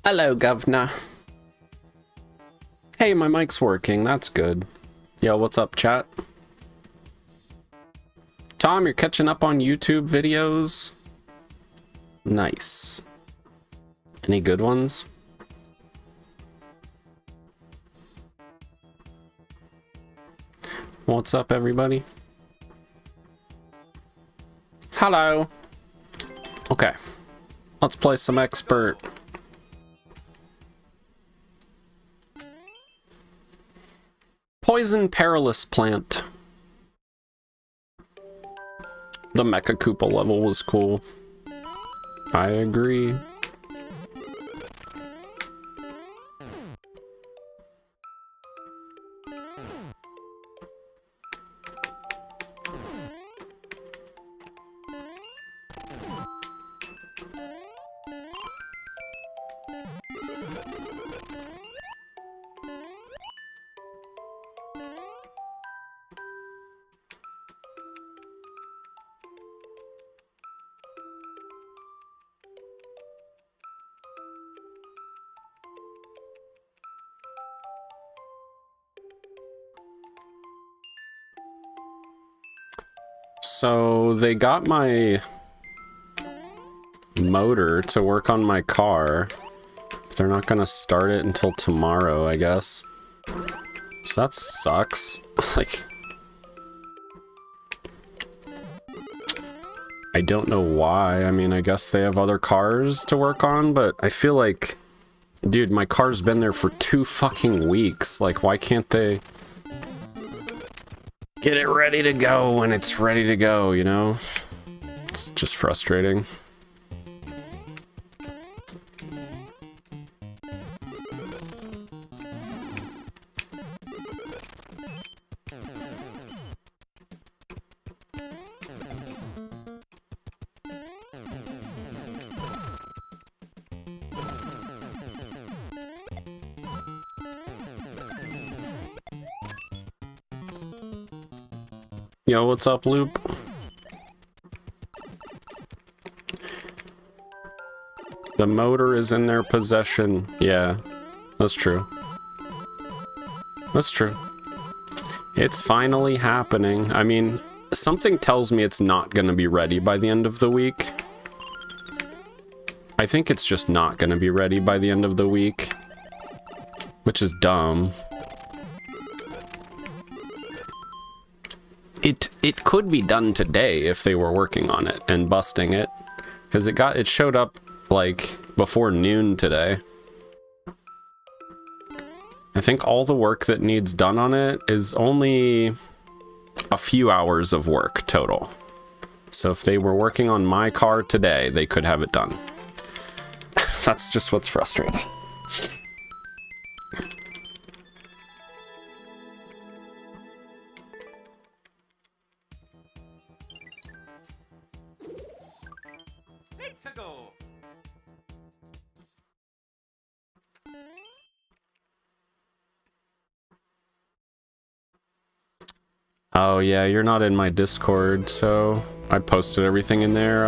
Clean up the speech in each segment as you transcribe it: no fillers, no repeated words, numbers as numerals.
Hello, governor. Hey, my mic's working. That's good. Yo, what's up, chat? Tom, you're catching up on YouTube videos? Nice. Any good ones? What's up, everybody? Hello. Okay. Let's play some expert. Poison Perilous Plant. The Mecha Koopa level was cool. I agree. So they got my motor to work on my car. But they're not gonna start it until tomorrow, I guess. So that sucks. Like, I don't know why. I mean, I guess they have other cars to work on, but I feel like, dude, my car's been there for 2 fucking weeks. Like, why can't they get it ready to go when it's ready to go, you know? It's just frustrating. Yo, what's up, Loop? The motor is in their possession. Yeah, that's true. That's true. It's finally happening. I mean, something tells me it's not gonna be ready by the end of the week. I think it's just not gonna be ready by the end of the week, which is dumb. It could be done today if they were working on it and busting it, because it showed up like before noon today. I think all the work that needs done on it is only a few hours of work total. So if they were working on my car today, they could have it done. That's just what's frustrating. Oh yeah, you're not in my Discord, so I posted everything in there.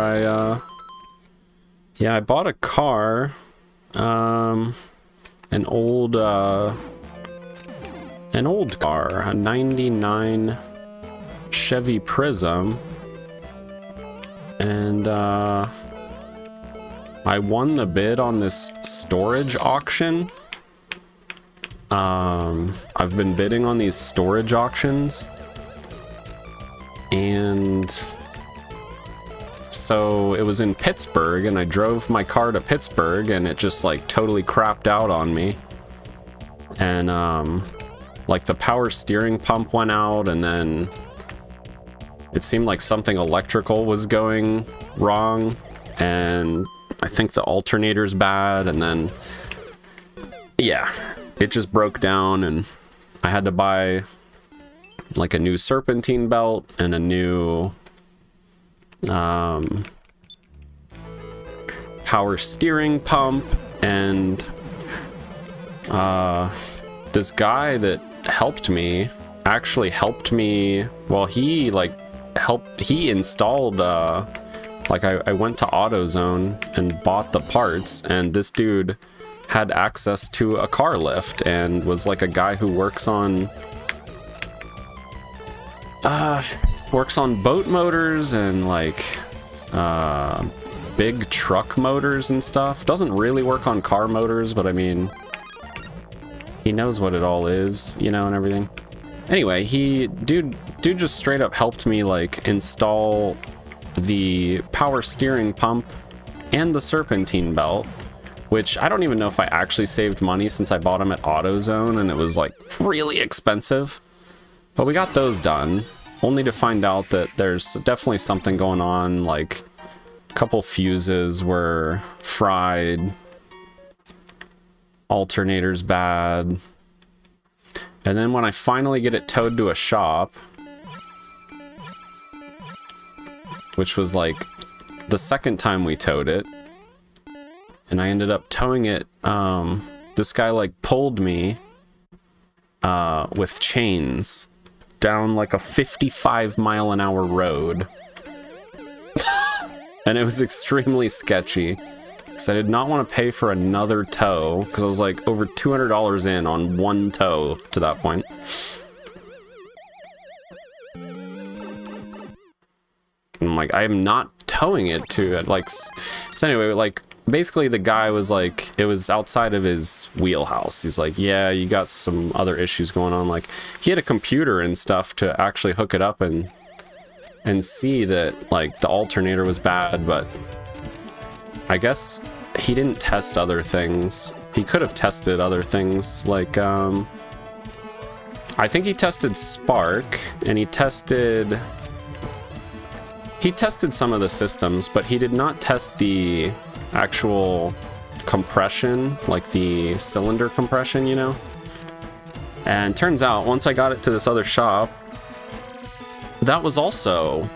Yeah, I bought a car, an old car, a 99 Chevy Prism, and I won the bid on this storage auction. I've been bidding on these storage auctions. And so it was in Pittsburgh, and I drove my car to Pittsburgh, and it just like totally crapped out on me. And like the power steering pump went out, and then it seemed like something electrical was going wrong, and I think the alternator's bad, and then yeah, it just broke down, and I had to buy like a new serpentine belt and a new power steering pump, and this guy that helped me actually helped me. Well, he installed Like, I went to AutoZone and bought the parts, and this dude had access to a car lift and was like a guy who works on boat motors and like big truck motors and stuff. Doesn't really work on car motors, but I mean, he knows what it all is, you know, and everything. Anyway, dude just straight up helped me like install the power steering pump and the serpentine belt, which I don't even know if I actually saved money since I bought them at AutoZone and it was like really expensive. But we got those done, only to find out that there's definitely something going on, like a couple fuses were fried, alternator's bad. And then when I finally get it towed to a shop, which was like the second time we towed it, and I ended up towing it, this guy like pulled me with chains down like a 55-mile-an-hour road. And it was extremely sketchy, because I did not want to pay for another tow, because I was like over $200 in on one tow to that point. I'm like, I am not towing it to, like, so anyway, like, basically the guy was like, it was outside of his wheelhouse. He's like, yeah, you got some other issues going on. Like, he had a computer and stuff to actually hook it up and see that, like, the alternator was bad, but I guess he didn't test other things. He could have tested other things, like, I think he tested spark, and he tested some of the systems, but he did not test the actual compression, like the cylinder compression, you know? And turns out, once I got it to this other shop, that was also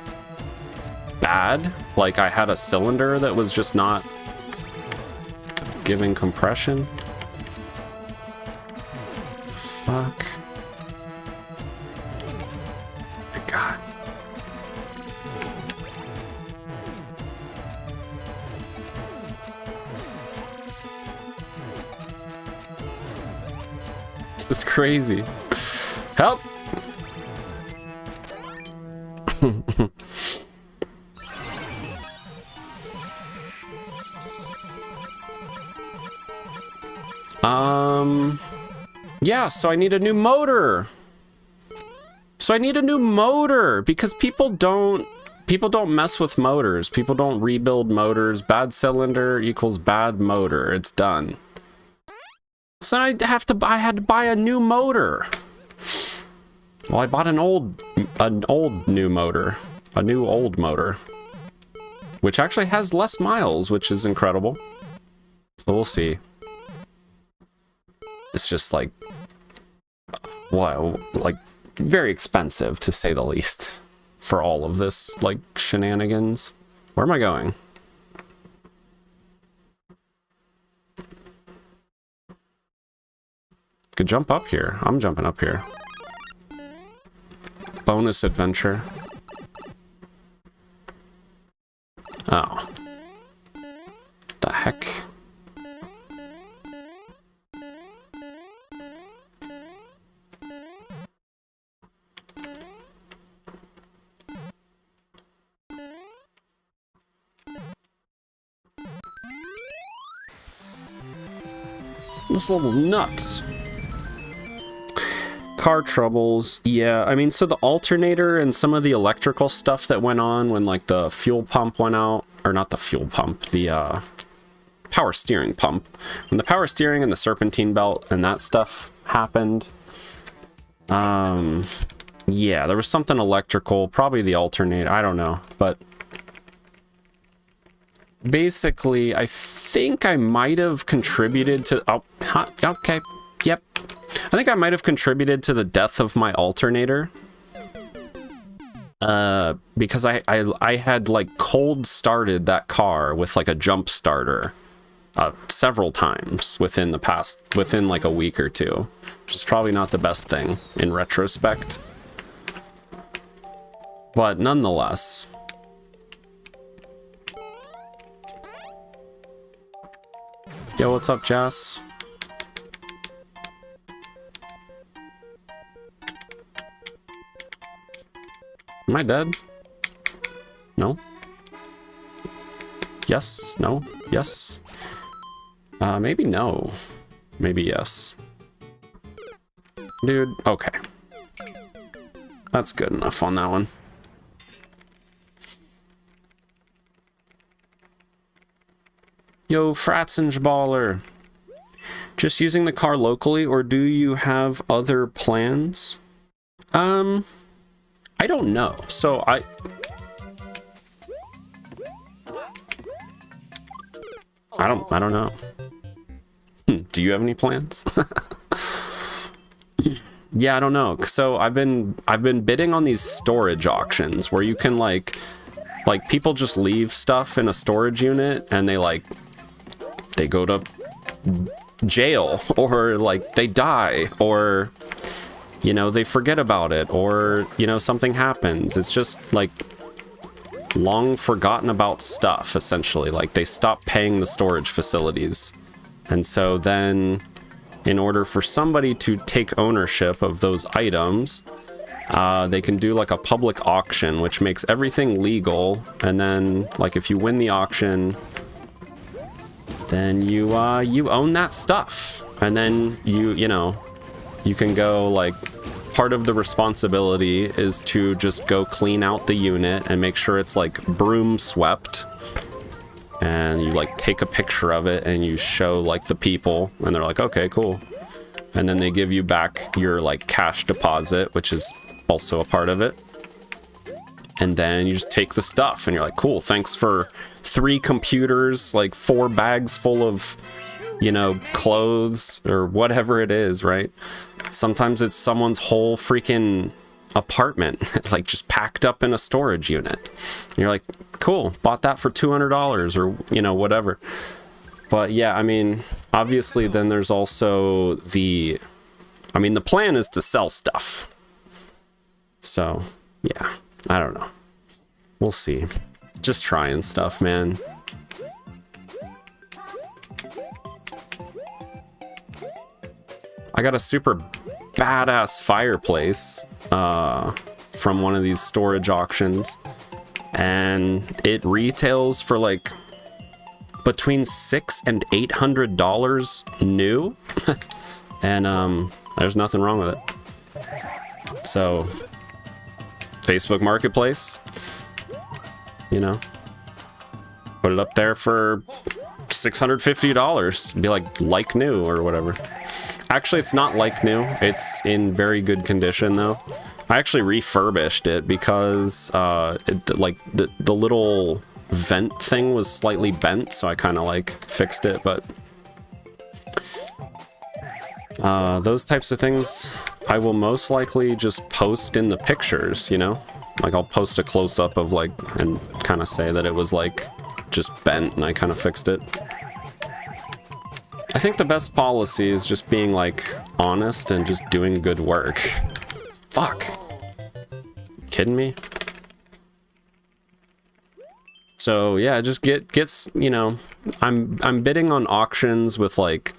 bad. Like, I had a cylinder that was just not giving compression. Fuck. My God. This is crazy. Help! Yeah, so I need a new motor. Because people don't mess with motors. People don't rebuild motors. Bad cylinder equals bad motor. It's done. So I had to buy a new motor. Well, I bought an old new motor, which actually has less miles, which is incredible. So we'll see. It's just like, wow, like very expensive to say the least for all of this like shenanigans. Where am I going? Could jump up here. I'm jumping up here. Bonus adventure. Oh. The heck? This little nuts. Car troubles. Yeah, I mean, so the alternator and some of the electrical stuff that went on when like the fuel pump went out, or not the fuel pump, the power steering pump. When the power steering and the serpentine belt and that stuff happened, yeah, there was something electrical, probably the alternator, I don't know, but basically, I think I might have contributed to... Oh, okay, yep. I think I might have contributed to the death of my alternator. Because I had, like, cold started that car with, like, a jump starter several times within like, a week or two. Which is probably not the best thing in retrospect. But nonetheless... Yo, what's up, Jess? Am I dead? No? Yes? No? Yes? Maybe no. Maybe yes. Dude, okay. That's good enough on that one. Yo, Fratzenballer. Just using the car locally, or do you have other plans? I don't know. So I don't know. Do you have any plans? Yeah, I don't know. So I've been bidding on these storage auctions where you can like people just leave stuff in a storage unit and they go to jail, or like they die, or you know, they forget about it, or you know, something happens. It's just like long forgotten about stuff, essentially. Like they stop paying the storage facilities, and so then in order for somebody to take ownership of those items, they can do like a public auction, which makes everything legal. And then like if you win the auction, then you own that stuff, and then you know, you can go like, part of the responsibility is to just go clean out the unit and make sure it's like broom swept, and you like take a picture of it and you show like the people, and they're like, okay, cool, and then they give you back your like cash deposit, which is also a part of it. And then you just take the stuff and you're like, cool, thanks for 3 computers, like 4 bags full of, you know, clothes or whatever it is, right? Sometimes it's someone's whole freaking apartment, like just packed up in a storage unit. And you're like, cool, bought that for $200 or, you know, whatever. But yeah, I mean, obviously then there's also the plan is to sell stuff. So yeah. I don't know. We'll see. Just trying stuff, man. I got a super badass fireplace from one of these storage auctions, and it retails for like between $600 and $800 new. And there's nothing wrong with it. So Facebook Marketplace, you know, put it up there for $650. Be like new or whatever. Actually, it's not like new. It's in very good condition though. I actually refurbished it because like the little vent thing was slightly bent, so I kind of like fixed it. But those types of things I will most likely just post in the pictures, you know? Like I'll post a close-up of like, and kind of say that it was like just bent and I kind of fixed it. I think the best policy is just being like honest and just doing good work. Fuck. Kidding me? So yeah, just gets, you know, I'm bidding on auctions with like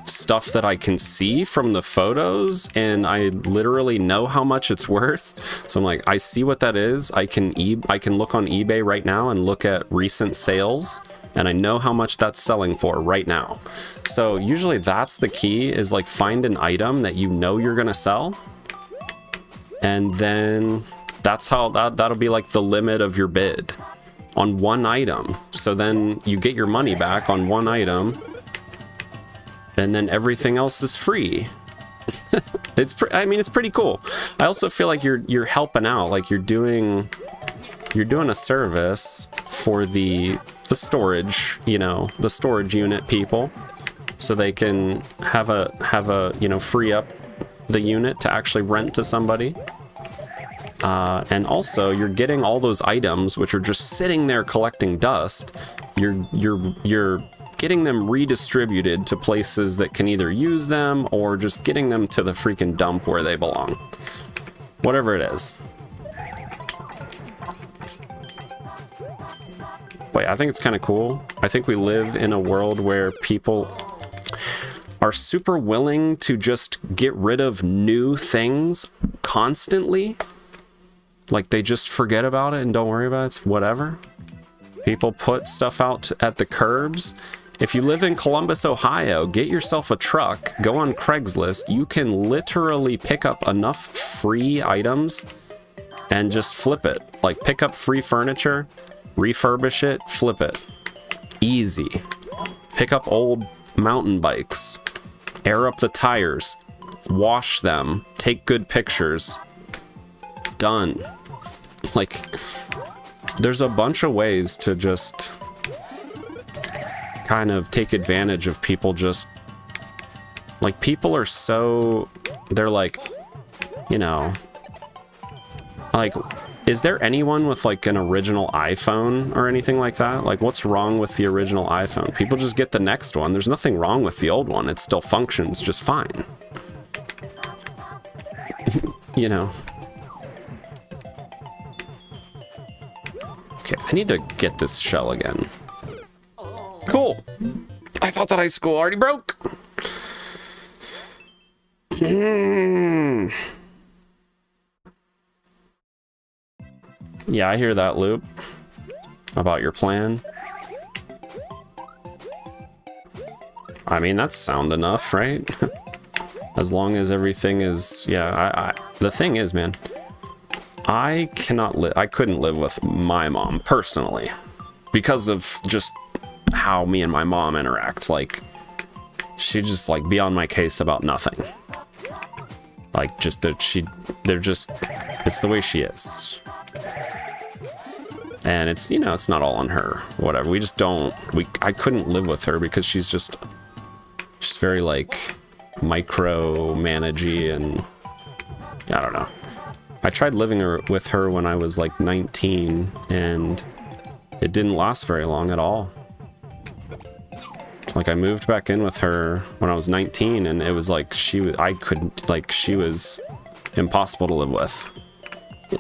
stuff that I can see from the photos, and I literally know how much it's worth. So I'm like, I see what that is. I can look on eBay right now and look at recent sales, and I know how much that's selling for right now. So usually that's the key, is like find an item that you know you're gonna sell, and then that's how that'll be like the limit of your bid on one item. So then you get your money back on one item, and then everything else is free. I mean, it's pretty cool. I also feel like you're helping out, like you're doing a service for the storage, you know, the storage unit people, so they can have a you know, free up the unit to actually rent to somebody. And also you're getting all those items which are just sitting there collecting dust. You're getting them redistributed to places that can either use them, or just getting them to the freaking dump where they belong. Whatever it is. But yeah, I think it's kind of cool. I think we live in a world where people are super willing to just get rid of new things constantly. Like, they just forget about it and don't worry about it. It's whatever. People put stuff out at the curbs. If you live in Columbus, Ohio, get yourself a truck, go on Craigslist. You can literally pick up enough free items and just flip it. Like, pick up free furniture, refurbish it, flip it. Easy. Pick up old mountain bikes, air up the tires, wash them, take good pictures. Done. Like, there's a bunch of ways to just kind of take advantage of people. Just like, people are so, they're like, you know, like, is there anyone with like an original iPhone or anything like that? Like, what's wrong with the original iPhone? People just get the next one. There's nothing wrong with the old one. It still functions just fine. You know. Okay, I need to get this shell again. Cool. I thought that ice school already broke. Yeah, I hear that, Loop. About your plan. I mean, that's sound enough, right? As long as everything is... Yeah, the thing is, man, I couldn't live with my mom, personally. Because of just how me and my mom interact. Like, she just, like, be on my case about nothing. Like, just that they're just... It's the way she is. And it's, you know, it's not all on her, whatever. We just don't, I couldn't live with her because she's very, like, micro-managey, and I don't know. I tried living with her when I was, like, 19, and it didn't last very long at all. Like, I moved back in with her when I was 19, and it was like, she was impossible to live with.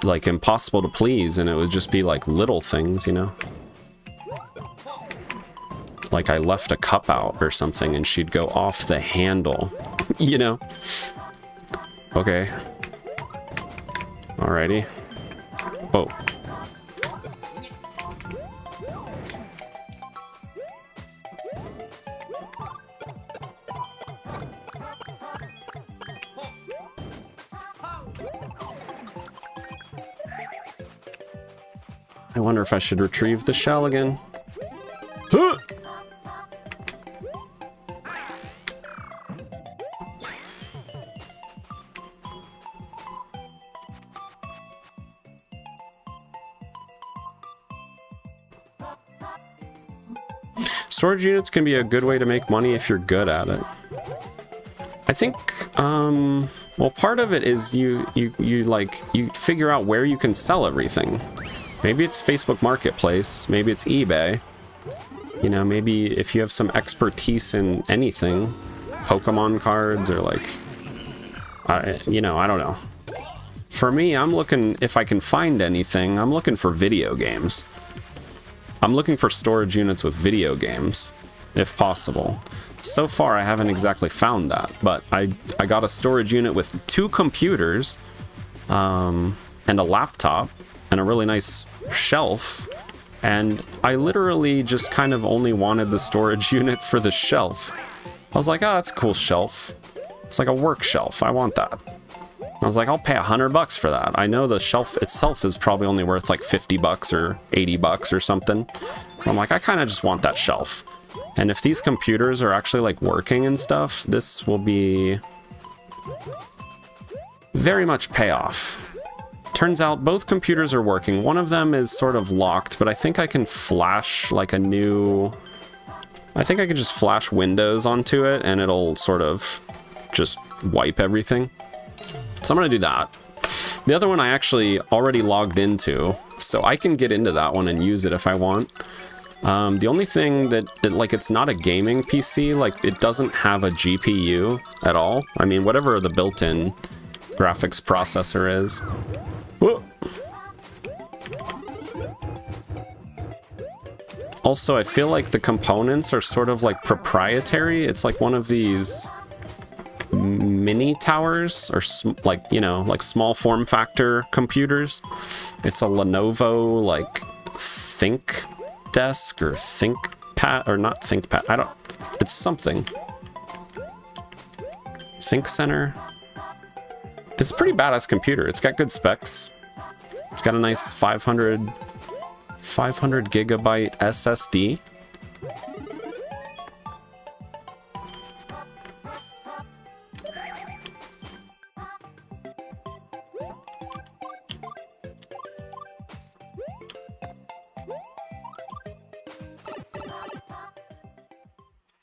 Like, impossible to please, and it would just be like little things, you know? Like, I left a cup out or something and she'd go off the handle, you know? Okay. Alrighty. Oh. I wonder if I should retrieve the shell again. Huh! Storage units can be a good way to make money if you're good at it. I think, well, part of it is you figure out where you can sell everything. Maybe it's Facebook Marketplace, maybe it's eBay. You know, maybe if you have some expertise in anything, Pokemon cards or like, you know, I don't know. For me, I'm looking, if I can find anything, I'm looking for video games. I'm looking for storage units with video games, if possible. So far, I haven't exactly found that, but I got a storage unit with 2 computers, and a laptop, and a really nice shelf, and I literally just kind of only wanted the storage unit for the shelf. I was like, oh, that's a cool shelf. It's like a work shelf. I want that. I was like, I'll pay $100 for that. I know the shelf itself is probably only worth like $50 or $80 or something. I'm like, I kind of just want that shelf. And if these computers are actually like working and stuff, this will be very much payoff. Turns out both computers are working. One of them is sort of locked, but I think I can flash like a new... I think I can just flash Windows onto it and it'll sort of just wipe everything. So I'm gonna do that. The other one I actually already logged into, so I can get into that one and use it if I want. The only thing that, it's not a gaming PC, like, it doesn't have a GPU at all. I mean, whatever the built-in graphics processor is. Whoa. Also, I feel like the components are sort of like proprietary. It's like one of these mini towers, or like, you know, like small form factor computers. It's a Lenovo like Think Desk or Think Pad, or not Think Pad. I don't. It's something. Think Center. It's a pretty badass computer. It's got good specs. It's got a nice 500 gigabyte SSD.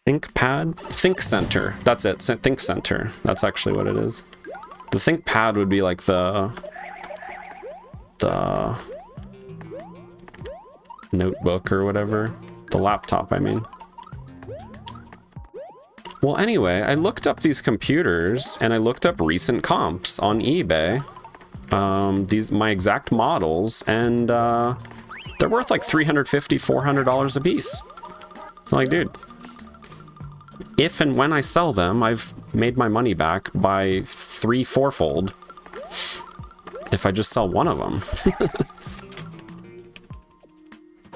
ThinkPad? Think Center. That's it. Think Center. That's actually what it is. The ThinkPad would be like the notebook or whatever. The laptop, I mean. Well, anyway, I looked up these computers and I looked up recent comps on eBay. My exact models, and they're worth like $350, $400 a piece. So like, dude, if and when I sell them, I've made my money back by 3-4-fold. If I just sell one of them.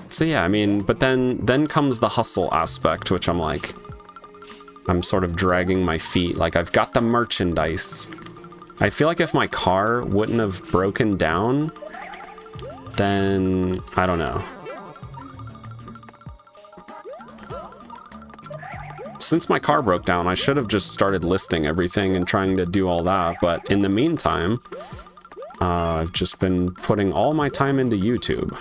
So yeah, I mean, but then comes the hustle aspect, which I'm sort of dragging my feet. Like, I've got the merchandise. I feel like if my car wouldn't have broken down, then I don't know. Since my car broke down, I should have just started listing everything and trying to do all that. But in the meantime, I've just been putting all my time into YouTube.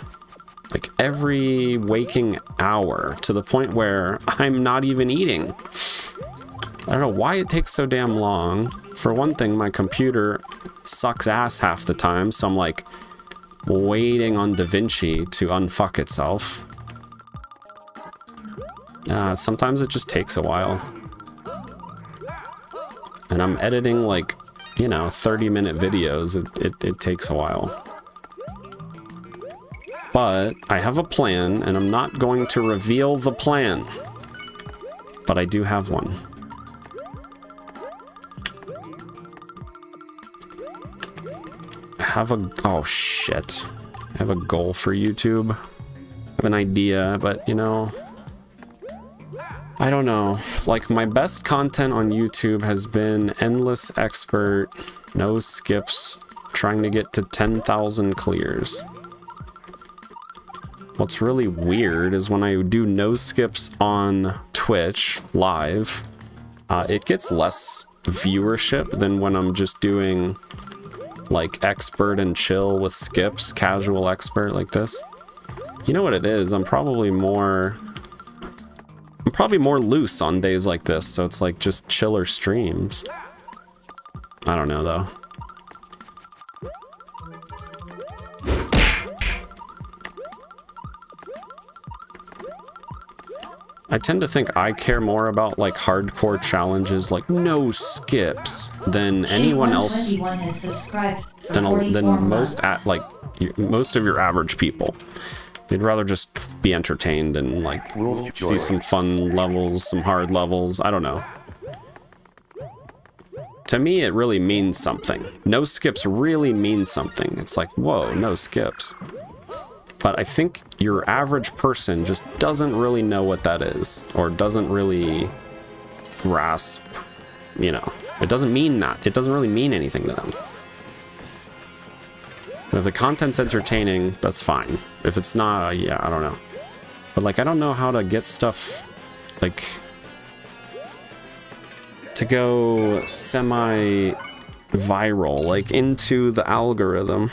Like every waking hour, to the point where I'm not even eating. I don't know why it takes so damn long. For one thing, my computer sucks ass half the time, so I'm like waiting on DaVinci to unfuck itself. Sometimes it just takes a while. And I'm editing like, you know, 30-minute videos. It takes a while. But I have a plan, and I'm not going to reveal the plan. But I do have one. Oh shit. I have a goal for YouTube. I have an idea, but you know, I don't know. Like, my best content on YouTube has been endless expert, no skips, trying to get to 10,000 clears. What's really weird is when I do no skips on Twitch live, it gets less viewership than when I'm just doing like expert and chill with skips, casual expert like this. You know what it is? I'm probably more loose on days like this, so it's like just chiller streams. I don't know though. I tend to think I care more about like hardcore challenges like no skips than anyone else, than most most of your average people. They'd rather just be entertained and like see some fun levels, some hard levels. I don't know. To me, it really means something. No skips really means something. It's like, whoa, no skips. But I think your average person just doesn't really know what that is, or doesn't really grasp, you know, it doesn't mean that. It doesn't really mean anything to them. If the content's entertaining, that's fine. If it's not, yeah, I don't know. But like, I don't know how to get stuff, like, to go semi-viral, like, into the algorithm.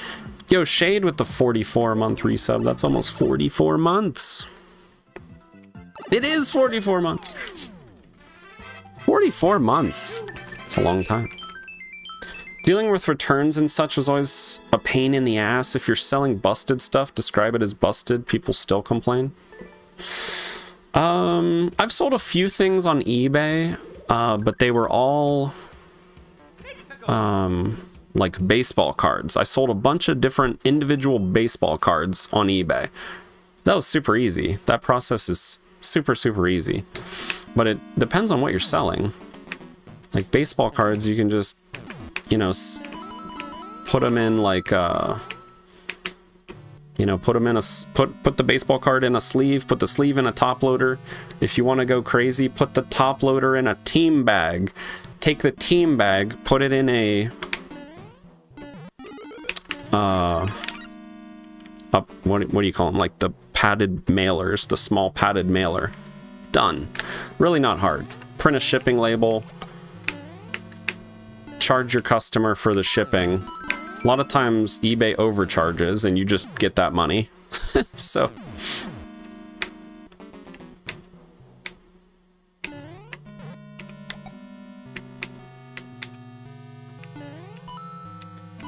Yo, Shade with the 44-month resub. That's almost 44 months. It is 44 months. 44 months. It's a long time. Dealing with returns and such was always a pain in the ass. If you're selling busted stuff, describe it as busted. People still complain. I've sold a few things on eBay, but they were all like baseball cards. I sold a bunch of different individual baseball cards on eBay. That was super easy. That process is super, super easy. But it depends on what you're selling. Like baseball cards, you can just, you know, put them in like, you know, put them in a, put the baseball card in a sleeve, put the sleeve in a top loader. If you want to go crazy, put the top loader in a team bag. Take the team bag, put it in a, what do you call them? Like the padded mailers, the small padded mailer. Done. Really not hard. Print a shipping label. Charge your customer for the shipping. A lot of times eBay overcharges and you just get that money. So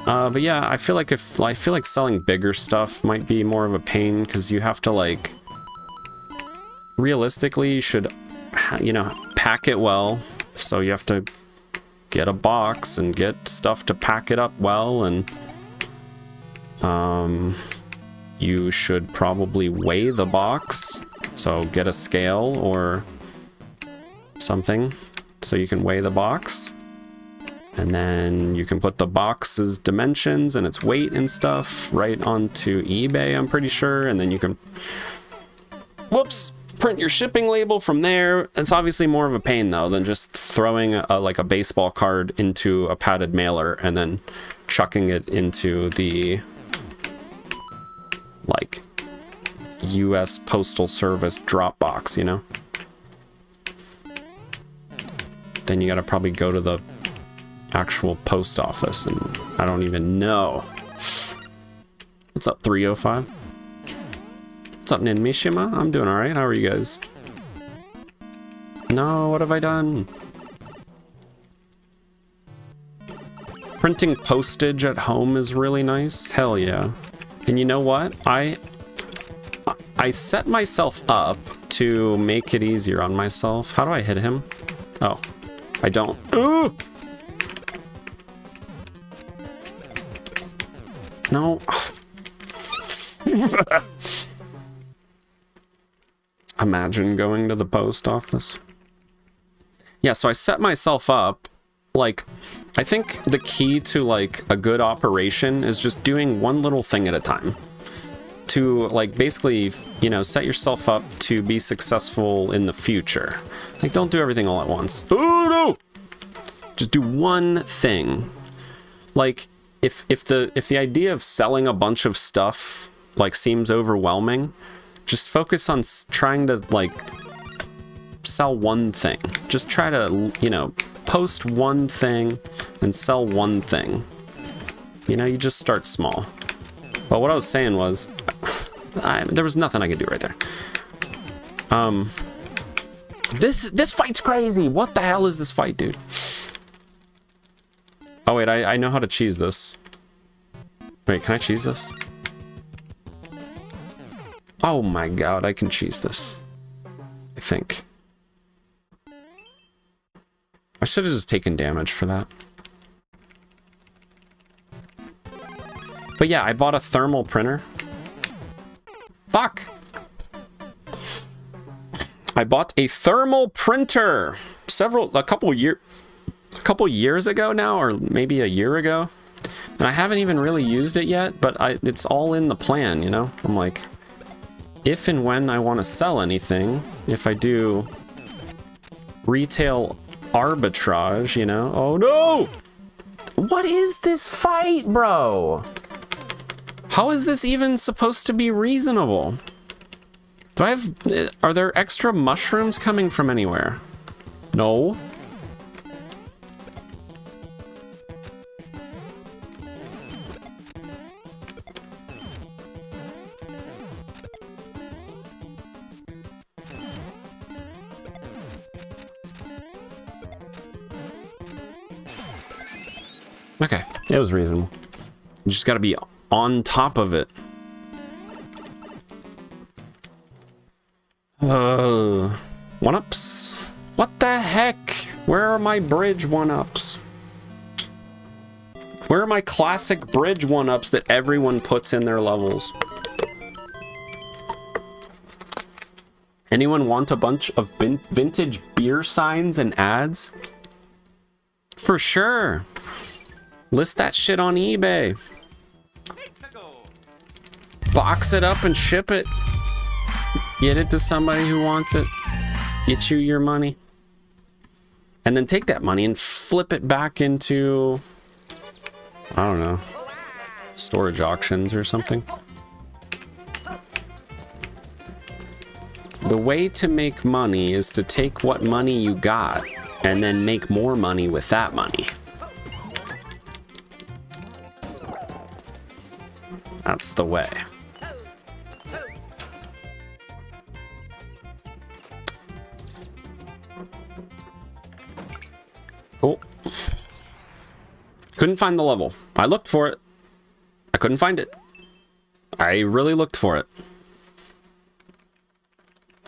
but yeah, I feel like selling bigger stuff might be more of a pain, because you have to, like, realistically you should, you know, pack it well. So you have to get a box and get stuff to pack it up well, and you should probably weigh the box, so get a scale or something so you can weigh the box, and then you can put the box's dimensions and its weight and stuff right onto eBay, I'm pretty sure, and then you can, whoops, print your shipping label from there. It's obviously more of a pain though than just throwing like a baseball card into a padded mailer and then chucking it into the, like, US Postal Service drop box, you know? Then you gotta probably go to the actual post office, and I don't even know. What's up, 305? What's up, Nin Mishima? I'm doing alright. How are you guys? No, what have I done? Printing postage at home is really nice. Hell yeah. And you know what? I set myself up to make it easier on myself. How do I hit him? Oh, I don't. Ooh! No. Imagine going to the post office. Yeah, so I set myself up, like, I think the key to, like, a good operation is just doing one little thing at a time. To, like, basically, you know, set yourself up to be successful in the future. Like, don't do everything all at once. Oh, no! Just do one thing. Like, if the idea of selling a bunch of stuff, like, seems overwhelming, just focus on trying to, like, sell one thing. Just try to, you know, post one thing and sell one thing. You know, you just start small. But what I was saying was, there was nothing I could do right there. This fight's crazy. What the hell is this fight, dude? Oh wait, I know how to cheese this. Wait, can I cheese this? Oh my god, I can cheese this. I think. I should have just taken damage for that. But yeah, I bought a thermal printer. Fuck! I bought a thermal printer a couple years ago now, or maybe a year ago. And I haven't even really used it yet, but it's all in the plan, you know? I'm like, if and when I want to sell anything, if I do retail arbitrage, you know? Oh no! What is this fight, bro? How is this even supposed to be reasonable? Are there extra mushrooms coming from anywhere? No. Okay, it was reasonable. You just gotta be on top of it. One-ups? What the heck? Where are my bridge one-ups? Where are my classic bridge one-ups that everyone puts in their levels? Anyone want a bunch of vintage beer signs and ads? For sure. List that shit on eBay. Box it up and ship it. Get it to somebody who wants it. Get you your money. And then take that money and flip it back into, I don't know, storage auctions or something. The way to make money is to take what money you got and then make more money with that money. That's the way. Cool. Couldn't find the level. I looked for it. I couldn't find it. I really looked for it.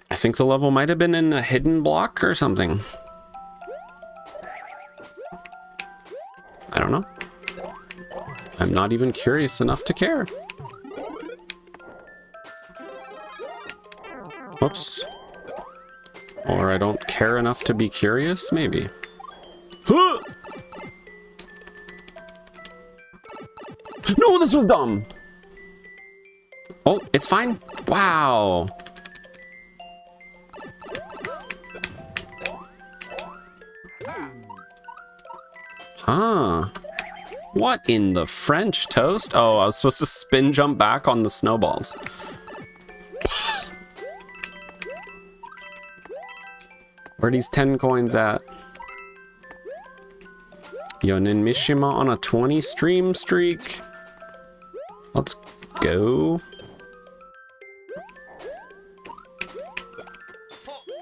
I think the level might have been in a hidden block or something. I don't know. I'm not even curious enough to care. Whoops. Or I don't care enough to be curious, maybe. Huh! No, this was dumb. Oh, it's fine. Wow. Huh. What in the French toast? Oh, I was supposed to spin jump back on the snowballs. Where are these 10 coins at? Yonin Mishima on a 20 stream streak. Let's go.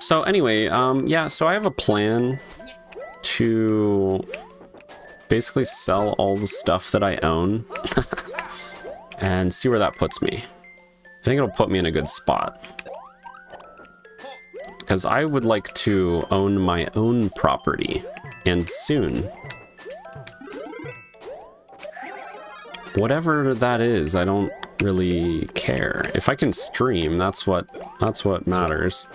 So anyway, yeah, so I have a plan to basically sell all the stuff that I own and see where that puts me. I think it'll put me in a good spot. Because I would like to own my own property, and soon. Whatever that is, I don't really care. If I can stream, that's what matters.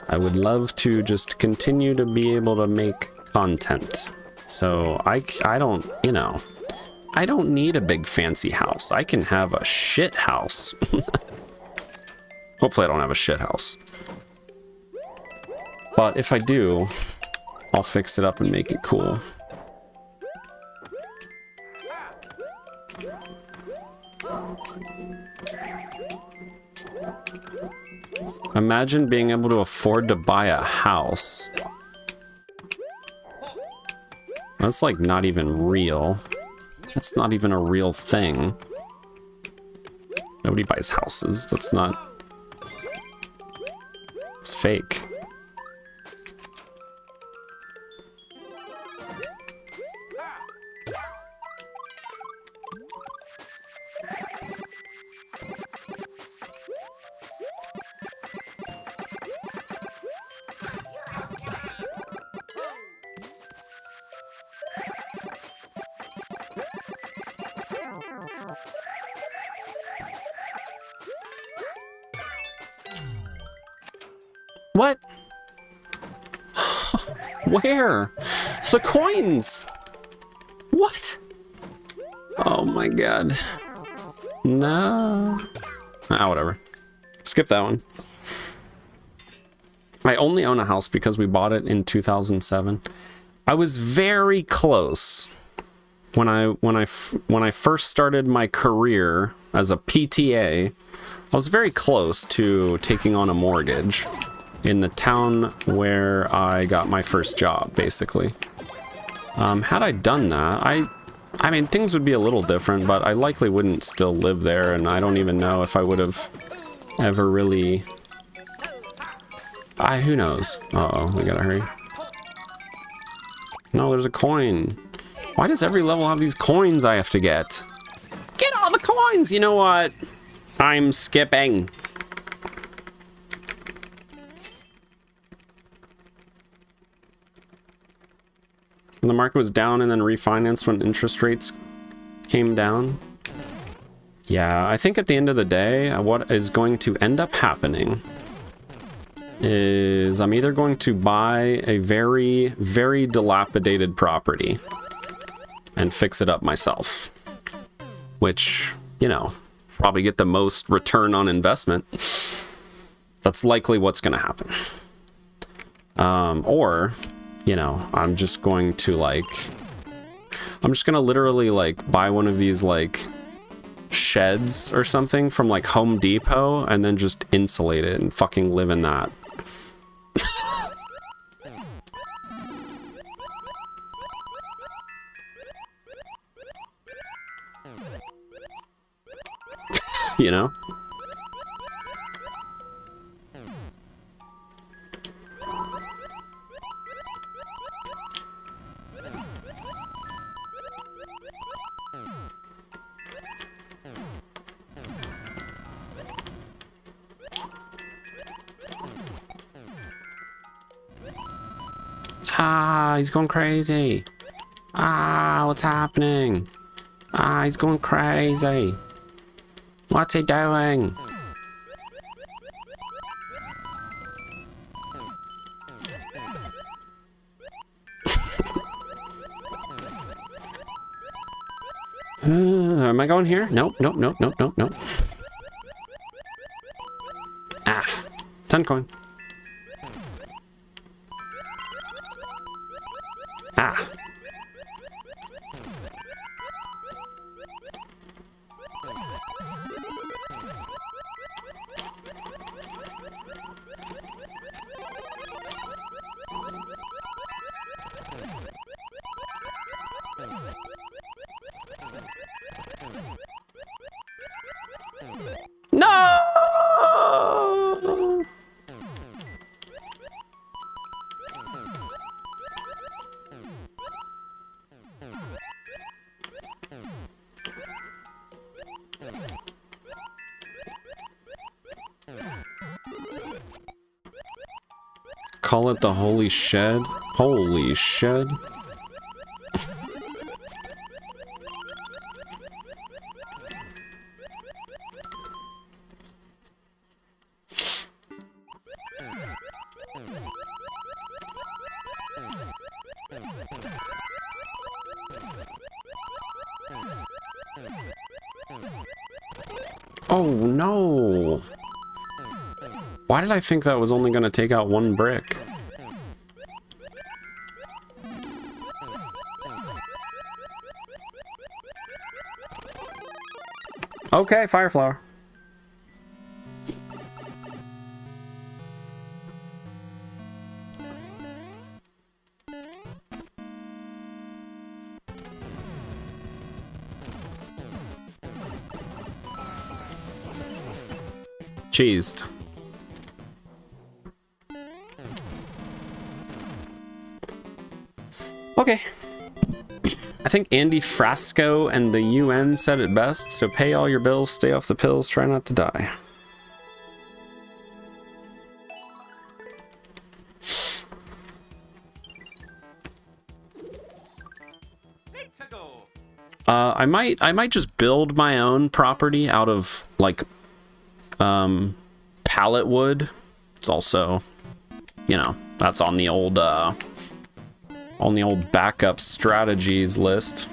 I would love to just continue to be able to make content. So I don't, you know, I don't need a big fancy house. I can have a shit house. Hopefully I don't have a shit house. But if I do, I'll fix it up and make it cool. Imagine being able to afford to buy a house. That's like not even real. That's not even a real thing. Nobody buys houses. That's not... It's fake. What? Where? The coins! What? Oh my god. No. Ah, whatever. Skip that one. I only own a house because we bought it in 2007. I was very close when I first started my career as a PTA. I was very close to taking on a mortgage in the town where I got my first job, basically. Had I done that, I mean, things would be a little different, but I likely wouldn't still live there, and I don't even know if I would have ever really... who knows? Uh-oh, we gotta hurry. No, there's a coin. Why does every level have these coins I have to get? Get all the coins! You know what? I'm skipping. The market was down and then refinanced when interest rates came down. Yeah, I think at the end of the day, what is going to end up happening is I'm either going to buy a very, very dilapidated property and fix it up myself, which, you know, probably get the most return on investment. That's likely what's going to happen. Or, you know, I'm just going to literally like buy one of these like sheds or something from like Home Depot and then just insulate it and fucking live in that. You know? Ah, he's going crazy. Ah, what's happening? Ah, he's going crazy. What's he doing? Am I going here? Nope, nope, nope, nope, nope, nope. Ah, 10 coin. Ah. No! Call it the Holy Shed? Holy Shed? Oh no! Why did I think that was only going to take out one brick? Okay, fire flower. Cheesed. Okay. I think Andy Frasco and the UN said it best, so pay all your bills, stay off the pills, try not to die. I might just build my own property out of like pallet wood. It's also, you know, that's on the old backup strategies list.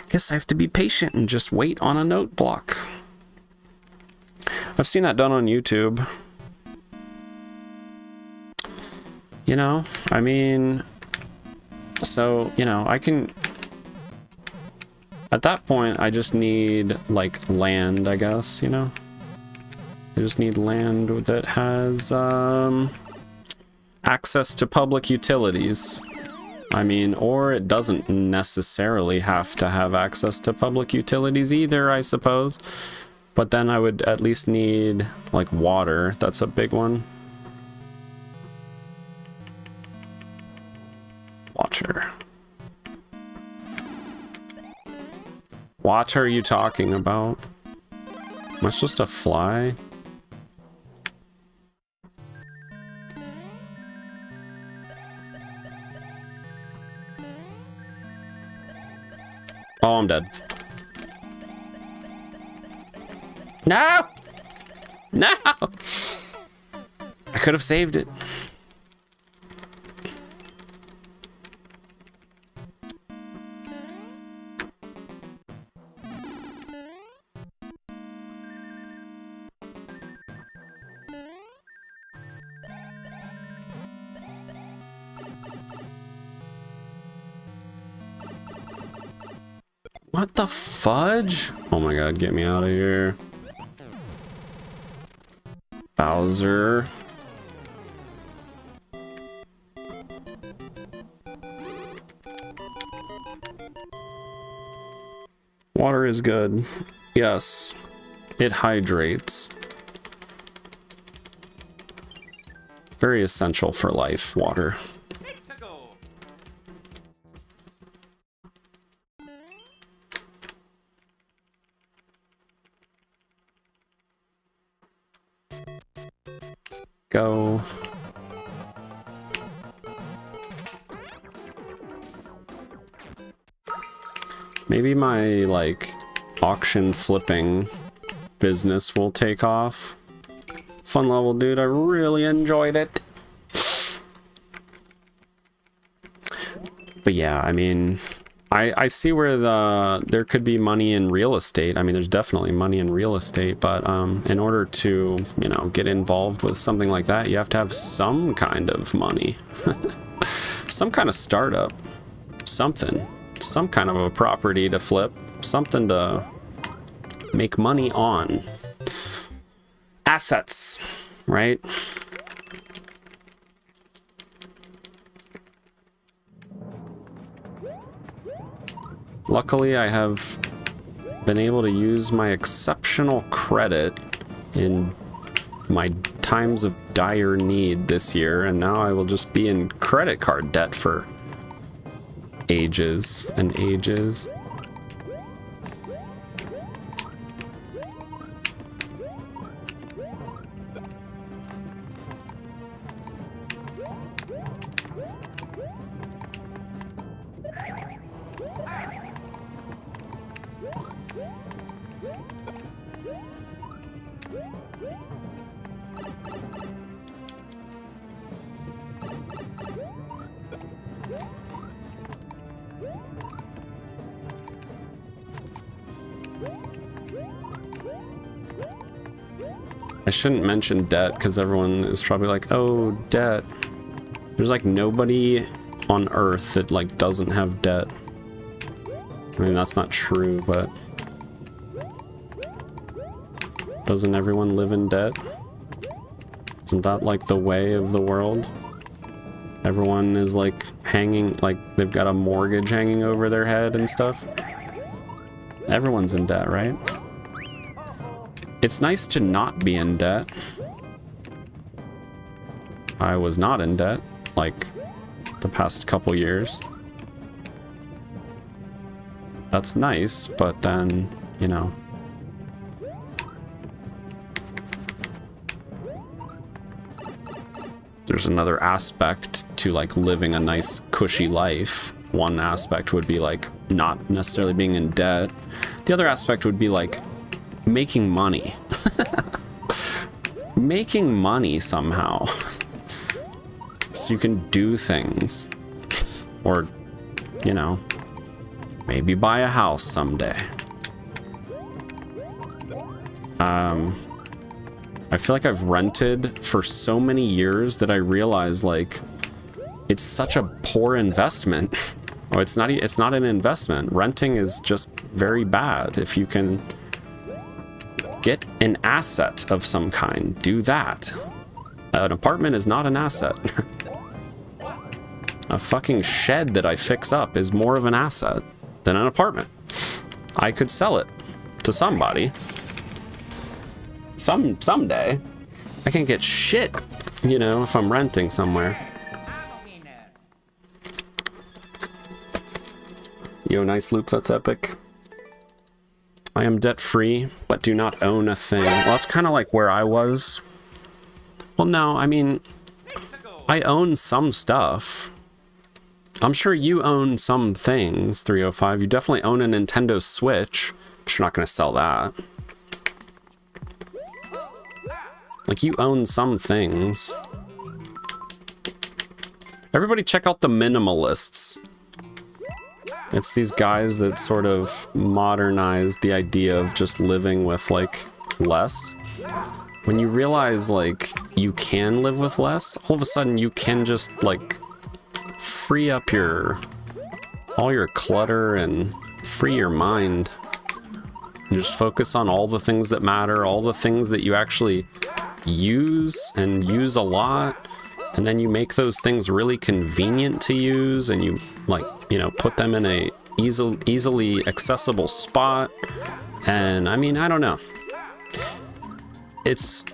Guess I have to be patient and just wait on a note block. I've seen that done on YouTube. You know, I mean, so, you know, I can... At that point, I just need, like, land, I guess, you know? I just need land that has, access to public utilities. I mean, or it doesn't necessarily have to have access to public utilities either, I suppose. But then I would at least need, like, water. That's a big one. Water. What are you talking about? Am I supposed to fly? Oh, I'm dead. No! No! I could have saved it. What the fudge? Oh my god, get me out of here. Bowser. Water is good. Yes, it hydrates. Very essential for life, water. Go. Maybe my, like, auction flipping business will take off. Fun level, dude. I really enjoyed it. But yeah, I mean, I see where there could be money in real estate. I mean, there's definitely money in real estate, but in order to, you know, get involved with something like that, you have to have some kind of money. Some kind of startup. Something. Some kind of a property to flip. Something to make money on. Assets, right? Luckily, I have been able to use my exceptional credit in my times of dire need this year, and now I will just be in credit card debt for ages and ages. I shouldn't mention debt because everyone is probably like, oh, debt. There's like nobody on Earth that like doesn't have debt. I mean, that's not true, but doesn't everyone live in debt? Isn't that like the way of the world? Everyone is like hanging, like they've got a mortgage hanging over their head and stuff. Everyone's in debt, right? It's nice to not be in debt. I was not in debt, like, the past couple years. That's nice, but then, you know. There's another aspect to, like, living a nice, cushy life. One aspect would be, like, not necessarily being in debt. The other aspect would be, like, making money. Making money somehow. So you can do things. Or, you know, maybe buy a house someday. I feel like I've rented for so many years that I realize, like, it's such a poor investment. Oh, it's not an investment. Renting is just very bad. If you can get an asset of some kind, do that. An apartment is not an asset. A fucking shed that I fix up is more of an asset than an apartment. I could sell it to somebody. Someday. I can get shit, you know, if I'm renting somewhere. Yo, nice loop, that's epic. I am debt-free, but do not own a thing. Well, that's kind of like where I was. Well, no, I mean, I own some stuff. I'm sure you own some things, 305. You definitely own a Nintendo Switch, but you're not going to sell that. Like, you own some things. Everybody check out the Minimalists. It's these guys that sort of modernize the idea of just living with, like, less. When you realize, like, you can live with less, all of a sudden you can just, like, free up all your clutter and free your mind. And just focus on all the things that matter, all the things that you actually use and use a lot. And then you make those things really convenient to use, and you, like, you know, put them in a easily accessible spot. And I mean, I don't know. It's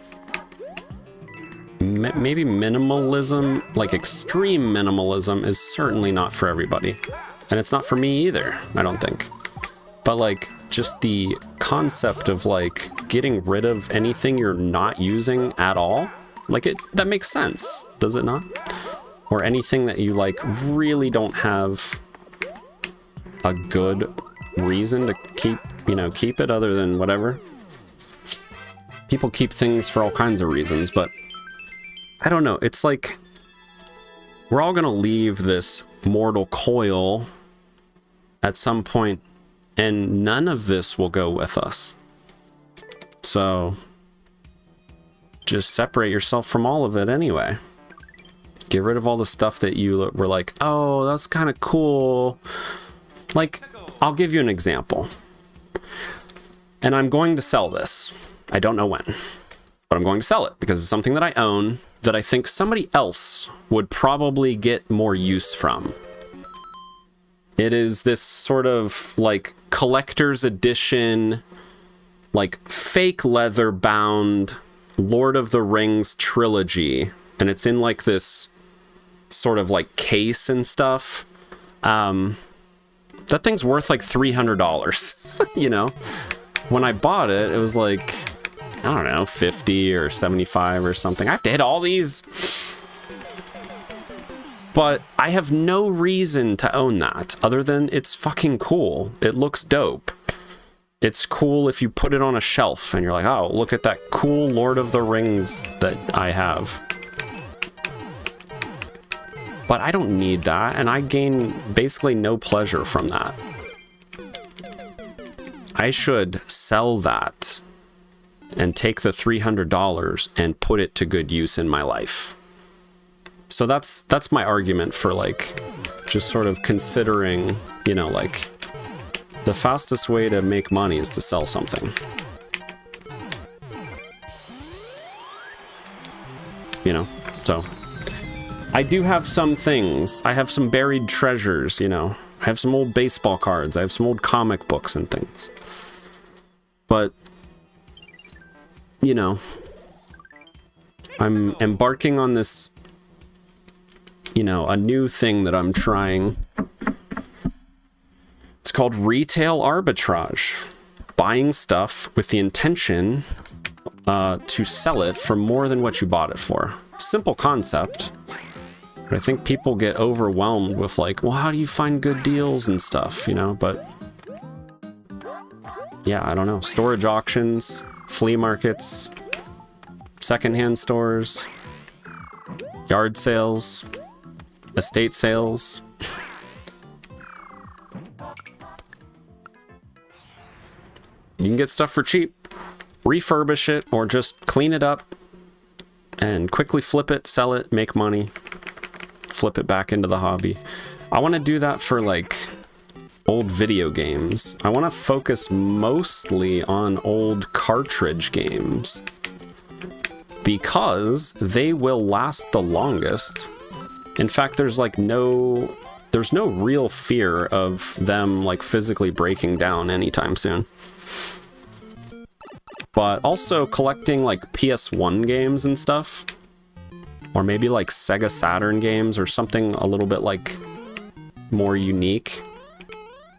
maybe minimalism, like extreme minimalism, is certainly not for everybody. And it's not for me either, I don't think. But like, just the concept of like getting rid of anything you're not using at all, like that makes sense, does it not? Or anything that you like really don't have a good reason to keep it other than whatever. People keep things for all kinds of reasons, but I don't know. It's like we're all gonna leave this mortal coil at some point, and none of this will go with us. So just separate yourself from all of it anyway. Get rid of all the stuff that you were like, oh, that's kind of cool. Like, I'll give you an example. And I'm going to sell this. I don't know when, but I'm going to sell it because it's something that I own that I think somebody else would probably get more use from. It is this sort of like collector's edition, like fake leather bound Lord of the Rings trilogy. And it's in like this sort of like case and stuff. That thing's worth like $300, you know? When I bought it, it was like, I don't know, 50 or 75 or something. I have to hit all these. But I have no reason to own that other than it's fucking cool. It looks dope. It's cool if you put it on a shelf and you're like, oh, look at that cool Lord of the Rings that I have. But I don't need that, and I gain basically no pleasure from that. I should sell that and take the $300 and put it to good use in my life. So that's my argument for like just sort of considering, you know, like the fastest way to make money is to sell something. You know, so I do have some things. I have some buried treasures, you know. I have some old baseball cards. I have some old comic books and things. But, you know, I'm embarking on this, you know, a new thing that I'm trying. It's called retail arbitrage. Buying stuff with the intention to sell it for more than what you bought it for. Simple concept. But I think people get overwhelmed with like, well, how do you find good deals and stuff, you know? But yeah, I don't know. Storage auctions, flea markets, secondhand stores, yard sales, estate sales. You can get stuff for cheap, refurbish it, or just clean it up and quickly flip it, sell it, make money. Flip it back into the hobby. I want to do that for like old video games. I want to focus mostly on old cartridge games because they will last the longest. In fact, there's no real fear of them like physically breaking down anytime soon. But also collecting like PS1 games and stuff, or maybe like Sega Saturn games or something a little bit like more unique.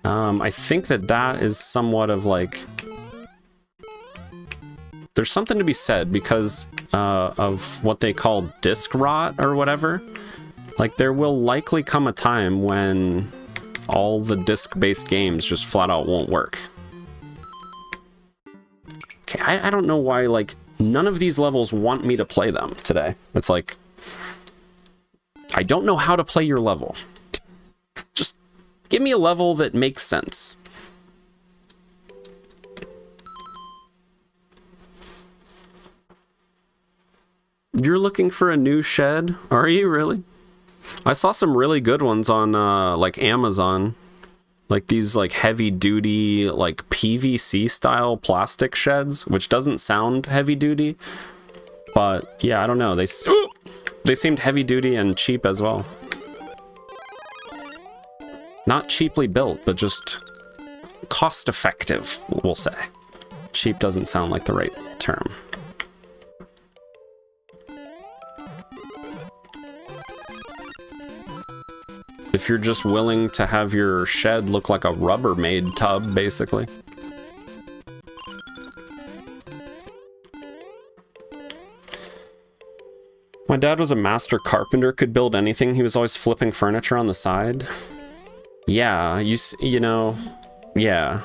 I think that is somewhat of like, there's something to be said because of what they call disc rot or whatever. Like, there will likely come a time when all the disc-based games just flat out won't work. Okay, I don't know why, like, none of these levels want me to play them today. It's like, I don't know how to play your level. Just give me a level that makes sense. You're looking for a new shed? Are you really? I saw some really good ones on like Amazon. Like these like heavy duty like PVC style plastic sheds, which doesn't sound heavy duty. But yeah, I don't know. They seemed heavy duty and cheap as well. Not cheaply built, but just cost effective, we'll say. Cheap doesn't sound like the right term. If you're just willing to have your shed look like a Rubbermaid tub, basically. My dad was a master carpenter, could build anything. He was always flipping furniture on the side. Yeah, you know, yeah.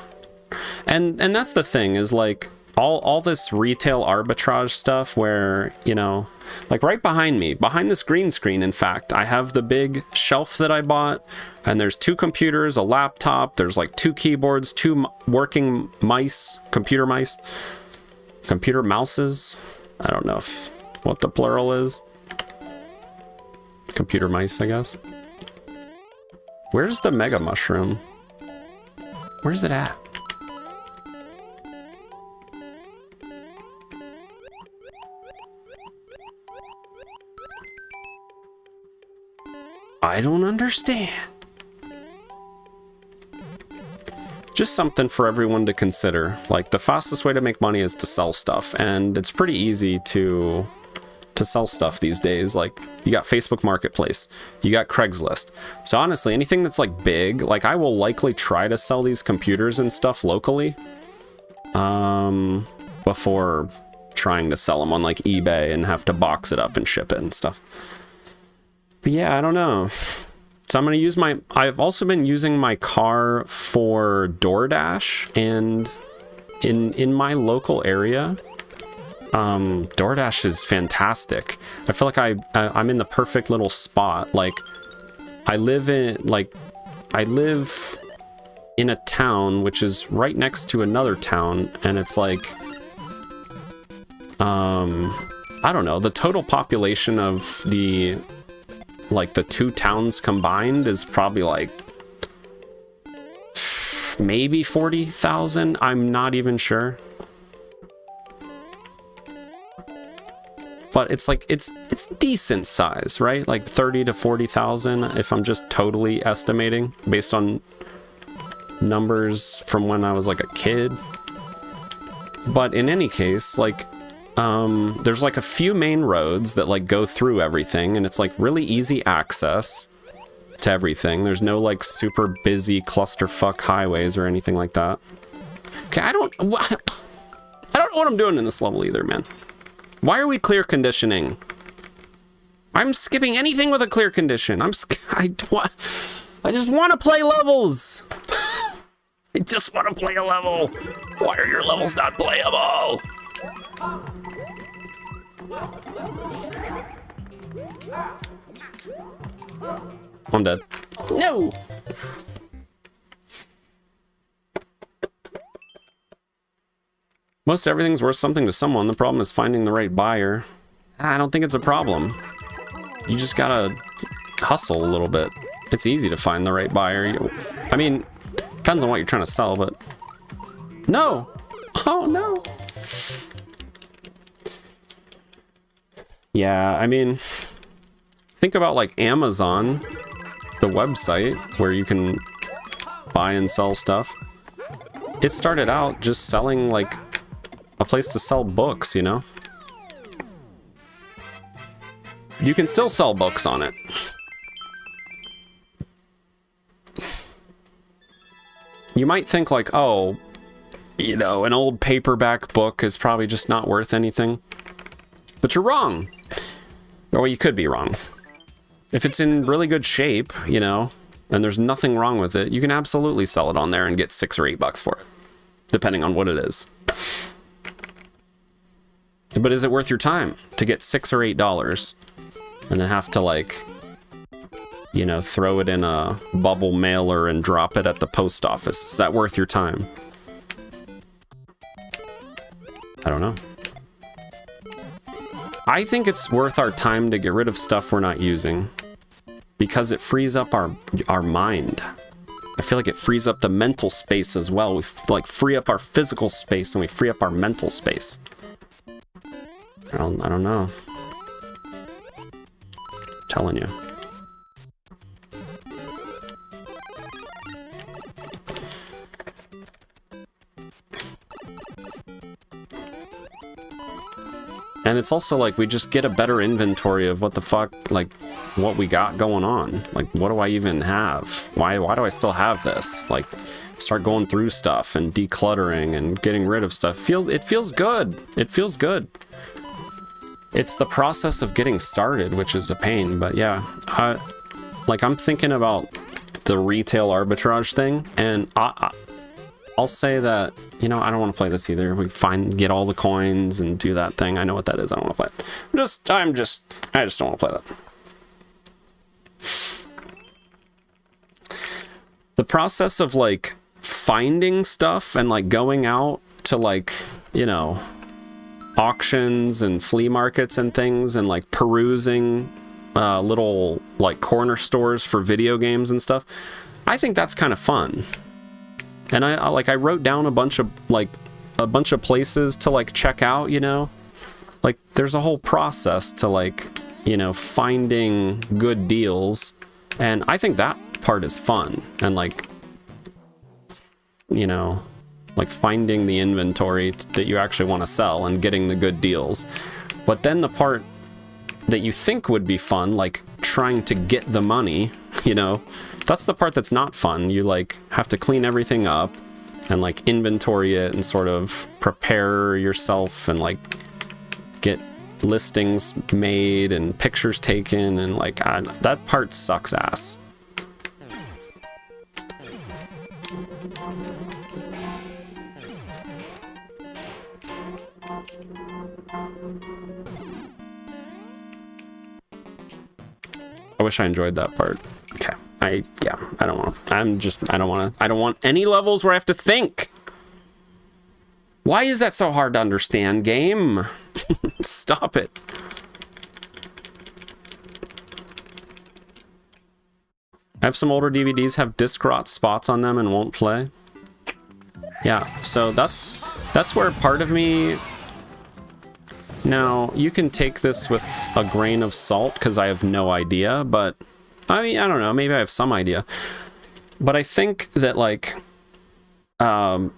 And that's the thing, is like all this retail arbitrage stuff where, you know, like right behind me, behind this green screen, in fact, I have the big shelf that I bought, and there's 2 computers, a laptop, there's like 2 keyboards, 2 working mice, computer mouses. I don't know what the plural is. Computer mice, I guess. Where's the mega mushroom? Where's it at? I don't understand. Just something for everyone to consider. Like, the fastest way to make money is to sell stuff, and it's pretty easy to sell stuff these days. Like, you got Facebook Marketplace, you got Craigslist. So honestly, anything that's like big, like I will likely try to sell these computers and stuff locally before trying to sell them on like eBay and have to box it up and ship it and stuff. But yeah, I don't know. So I'm going to use I've also been using my car for DoorDash, and in my local area, DoorDash is fantastic. I feel like I'm in the perfect little spot. Like, I live in a town which is right next to another town, and it's like, I don't know, the total population of the 2 towns combined is probably like maybe 40,000. I'm not even sure. But it's like, it's decent size, right? Like 30 to 40,000 if I'm just totally estimating based on numbers from when I was like a kid. But in any case, like, there's like a few main roads that like go through everything, and it's like really easy access to everything. There's no like super busy clusterfuck highways or anything like that. Okay, I don't know what I'm doing in this level either, man. Why are we clear conditioning? I'm skipping anything with a clear condition. I just want to play levels. I just want to play a level. Why are your levels not playable? I'm dead. No! Most everything's worth something to someone. The problem is finding the right buyer. I don't think it's a problem. You just gotta hustle a little bit. It's easy to find the right buyer. I mean, depends on what you're trying to sell, but... No! Oh, no! Yeah, I mean, think about like Amazon, the website where you can buy and sell stuff. It started out just selling like a place to sell books, you know? You can still sell books on it. You might think like, oh, you know, an old paperback book is probably just not worth anything. But you're wrong. Or you could be wrong. If it's in really good shape, you know, and there's nothing wrong with it, you can absolutely sell it on there and get $6 or $8 for it, depending on what it is. But is it worth your time to get $6 or $8 and then have to, like, you know, throw it in a bubble mailer and drop it at the post office? Is that worth your time? I don't know. I think it's worth our time to get rid of stuff we're not using because it frees up our mind. I feel like it frees up the mental space as well. We like free up our physical space and we free up our mental space. I don't know. I'm telling you. And it's also like we just get a better inventory of what the fuck, like, what we got going on. Like, what do I even have? Why do I still have this? Like, start going through stuff and decluttering and getting rid of stuff. It feels good. It feels good. It's the process of getting started, which is a pain. But yeah, I'm thinking about the retail arbitrage thing, and I'll say that, you know, I don't want to play this either. We get all the coins and do that thing. I know what that is. I don't want to play it. I just don't want to play that. The process of, like, finding stuff and, like, going out to, like, you know, auctions and flea markets and things and, like, perusing little, like, corner stores for video games and stuff, I think that's kind of fun. And I wrote down a bunch of places to, like, check out, you know? Like, there's a whole process to, like, you know, finding good deals. And I think that part is fun. And, like, you know, like, finding the inventory that you actually want to sell and getting the good deals. But then the part that you think would be fun, like trying to get the money, you know, that's the part that's not fun. You, like, have to clean everything up and, like, inventory it and sort of prepare yourself and, like, get listings made and pictures taken and, like, that part sucks ass. I wish I enjoyed that part. Okay. I don't want any levels where I have to think. Why is that so hard to understand, game? Stop it. I have some older DVDs have disc rot spots on them and won't play. Yeah, so that's where part of me... Now, you can take this with a grain of salt, because I have no idea, but... I mean, I don't know, maybe I have some idea. But I think that, like... yeah,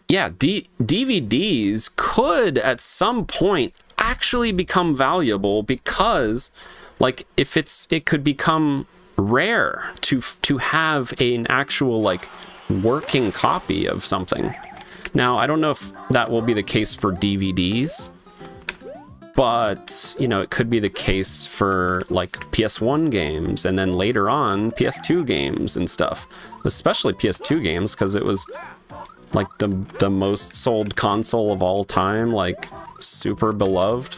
DVDs could, at some point, actually become valuable, because, like, if it could become rare to have an actual, like, working copy of something. Now, I don't know if that will be the case for DVDs, but, you know, it could be the case for, like, PS1 games, and then later on, PS2 games and stuff. Especially PS2 games, because it was, like, the most sold console of all time, like, super beloved.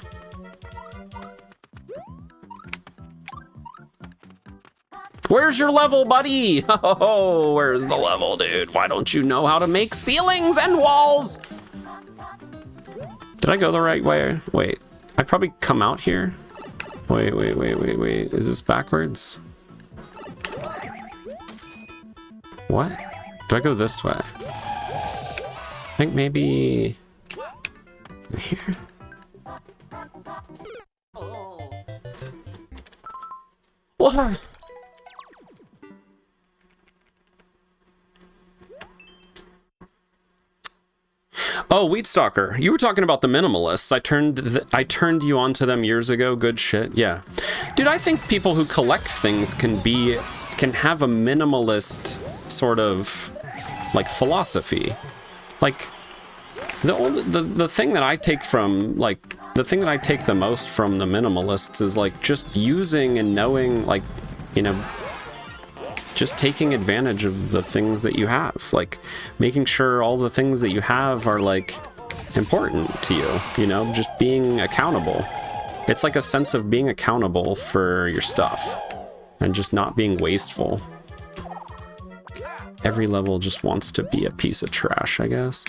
Where's your level, buddy? Oh, where's the level, dude? Why don't you know how to make ceilings and walls? Did I go the right way? Wait, I probably come out here. Wait. Is this backwards? What? Do I go this way? I think maybe here. What? Oh, Wheatstalker, you were talking about the minimalists. I turned you onto them years ago. Good shit. Yeah, dude, I think people who collect things can have a minimalist sort of, like, philosophy. Like, the thing that I take from, like, the thing that I take the most from the minimalists is like just using and knowing, like, you know, just taking advantage of the things that you have, like making sure all the things that you have are like important to you, you know, just being accountable. It's like a sense of being accountable for your stuff and just not being wasteful. Every level just wants to be a piece of trash, I guess.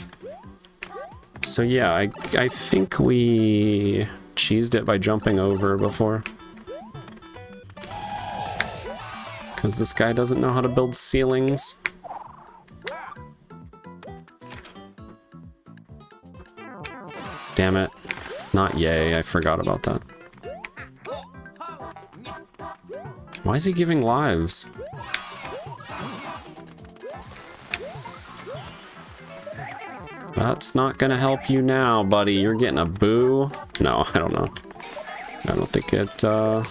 So yeah, I think we cheesed it by jumping over before. Because this guy doesn't know how to build ceilings. Damn it. Not yay, I forgot about that. Why is he giving lives? That's not gonna help you now, buddy. You're getting a boo. No, I don't know. I don't think it, I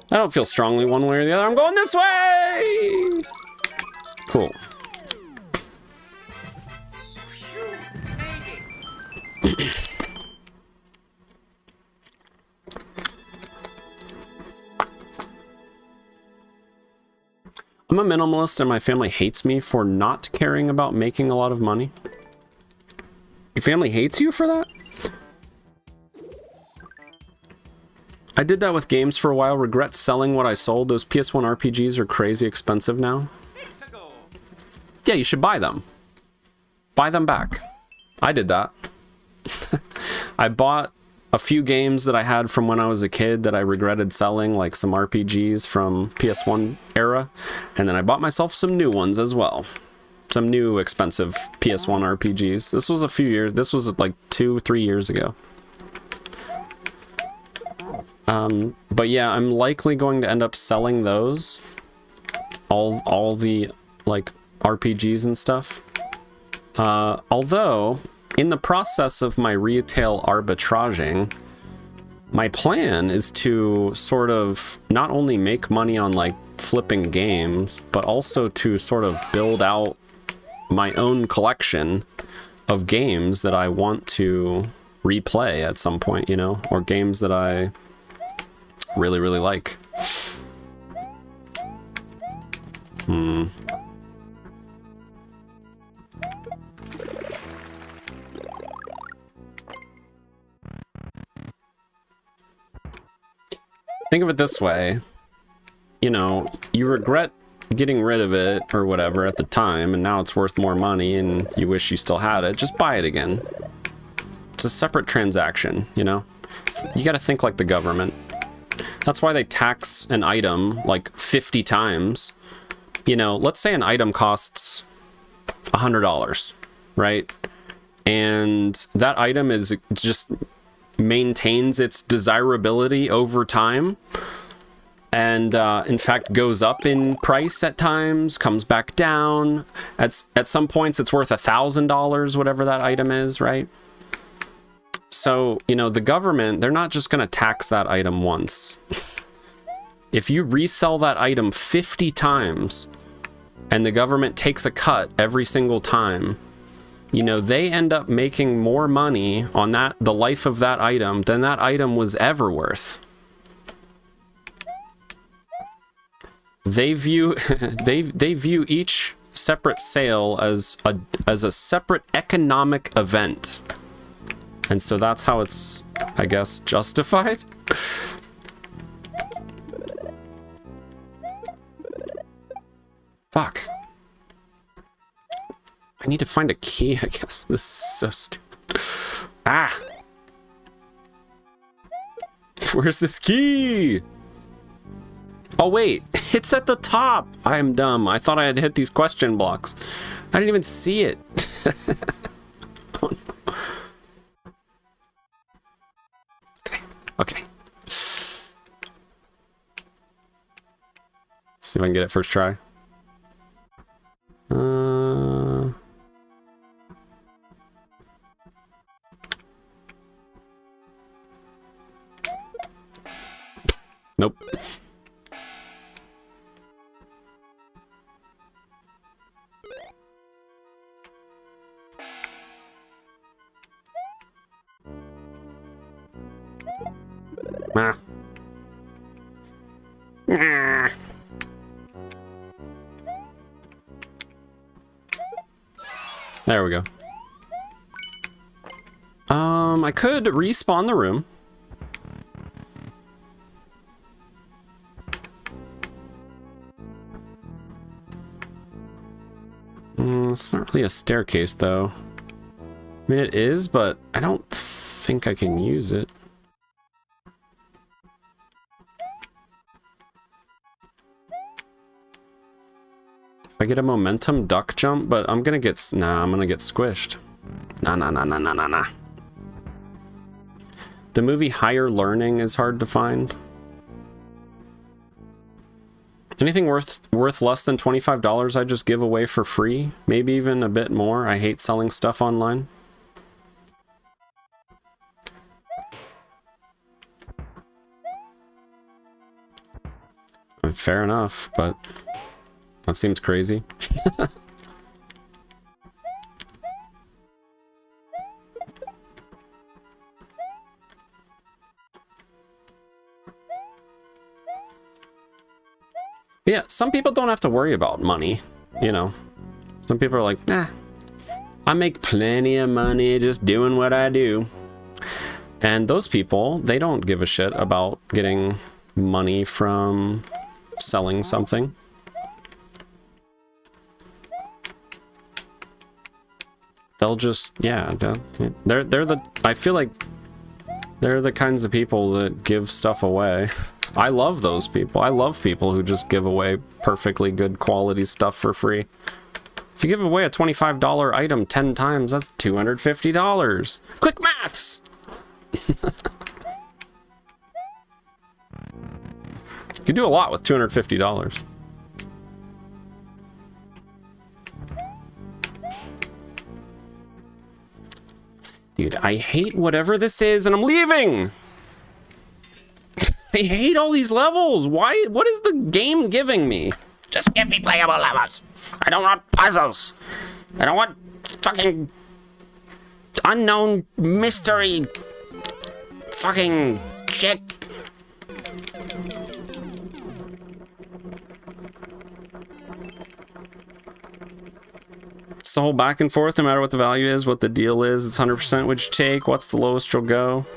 don't feel strongly one way or the other. I'm going this way! Cool. I'm a minimalist and my family hates me for not caring about making a lot of money. Your family hates you for that? I did that with games for a while, regret selling what I sold. Those PS1 RPGs are crazy expensive now. Yeah, you should buy them. Buy them back. I did that. I bought a few games that I had from when I was a kid that I regretted selling, like some RPGs from PS1 era, and then I bought myself some new ones as well. Some new expensive PS1 RPGs. This was a few years, this was like 2-3 years ago. But yeah, I'm likely going to end up selling those. All the, like, RPGs and stuff. Although, in the process of my retail arbitraging, my plan is to sort of not only make money on, like, flipping games, but also to sort of build out my own collection of games that I want to replay at some point, you know, or games that I really, really like. Think of it this way, you know, you regret getting rid of it or whatever at the time, and now it's worth more money and you wish you still had it, just buy it again. It's a separate transaction, you know? You gotta think like the government. That's why they tax an item like 50 times. You know, let's say an item costs $100, right? And that item is just maintains its desirability over time. And in fact goes up in price at times, comes back down. At some points it's worth $1,000, whatever that item is, right? So, you know, the government, they're not just going to tax that item once. If you resell that item 50 times and the government takes a cut every single time, you know, they end up making more money on the life of that item than that item was ever worth. They view they view each separate sale as a separate economic event. And so that's how it's, I guess, justified. Fuck. I need to find a key, I guess. This is so stupid. Ah! Where's this key? Oh wait, it's at the top. I am dumb. I thought I had hit these question blocks. I didn't even see it. Oh, no. Okay. See if I can get it first try. Nope. Nah. There we go. I could respawn the room. It's not really a staircase, though. I mean, it is, but I don't think I can use it. I get a momentum duck jump, but I'm gonna get... Nah, I'm gonna get squished. Nah. The movie Higher Learning is hard to find. Anything worth less than $25 I just give away for free. Maybe even a bit more. I hate selling stuff online. Fair enough, but that seems crazy. Yeah, some people don't have to worry about money, you know. Some people are like, nah, I make plenty of money just doing what I do. And those people, they don't give a shit about getting money from selling something. They'll just, yeah, they're the, I feel like they're the kinds of people that give stuff away. I love those people. I love people who just give away perfectly good quality stuff for free. If you give away a $25 item 10 times, that's $250. Quick maths! You do a lot with $250. Dude, I hate whatever this is, and I'm leaving! I hate all these levels. Why? What is the game giving me? Just give me playable levels. I don't want puzzles. I don't want fucking unknown mystery fucking shit. It's the whole back and forth, no matter what the value is, what the deal is. It's 100% would you take? What's the lowest you'll go?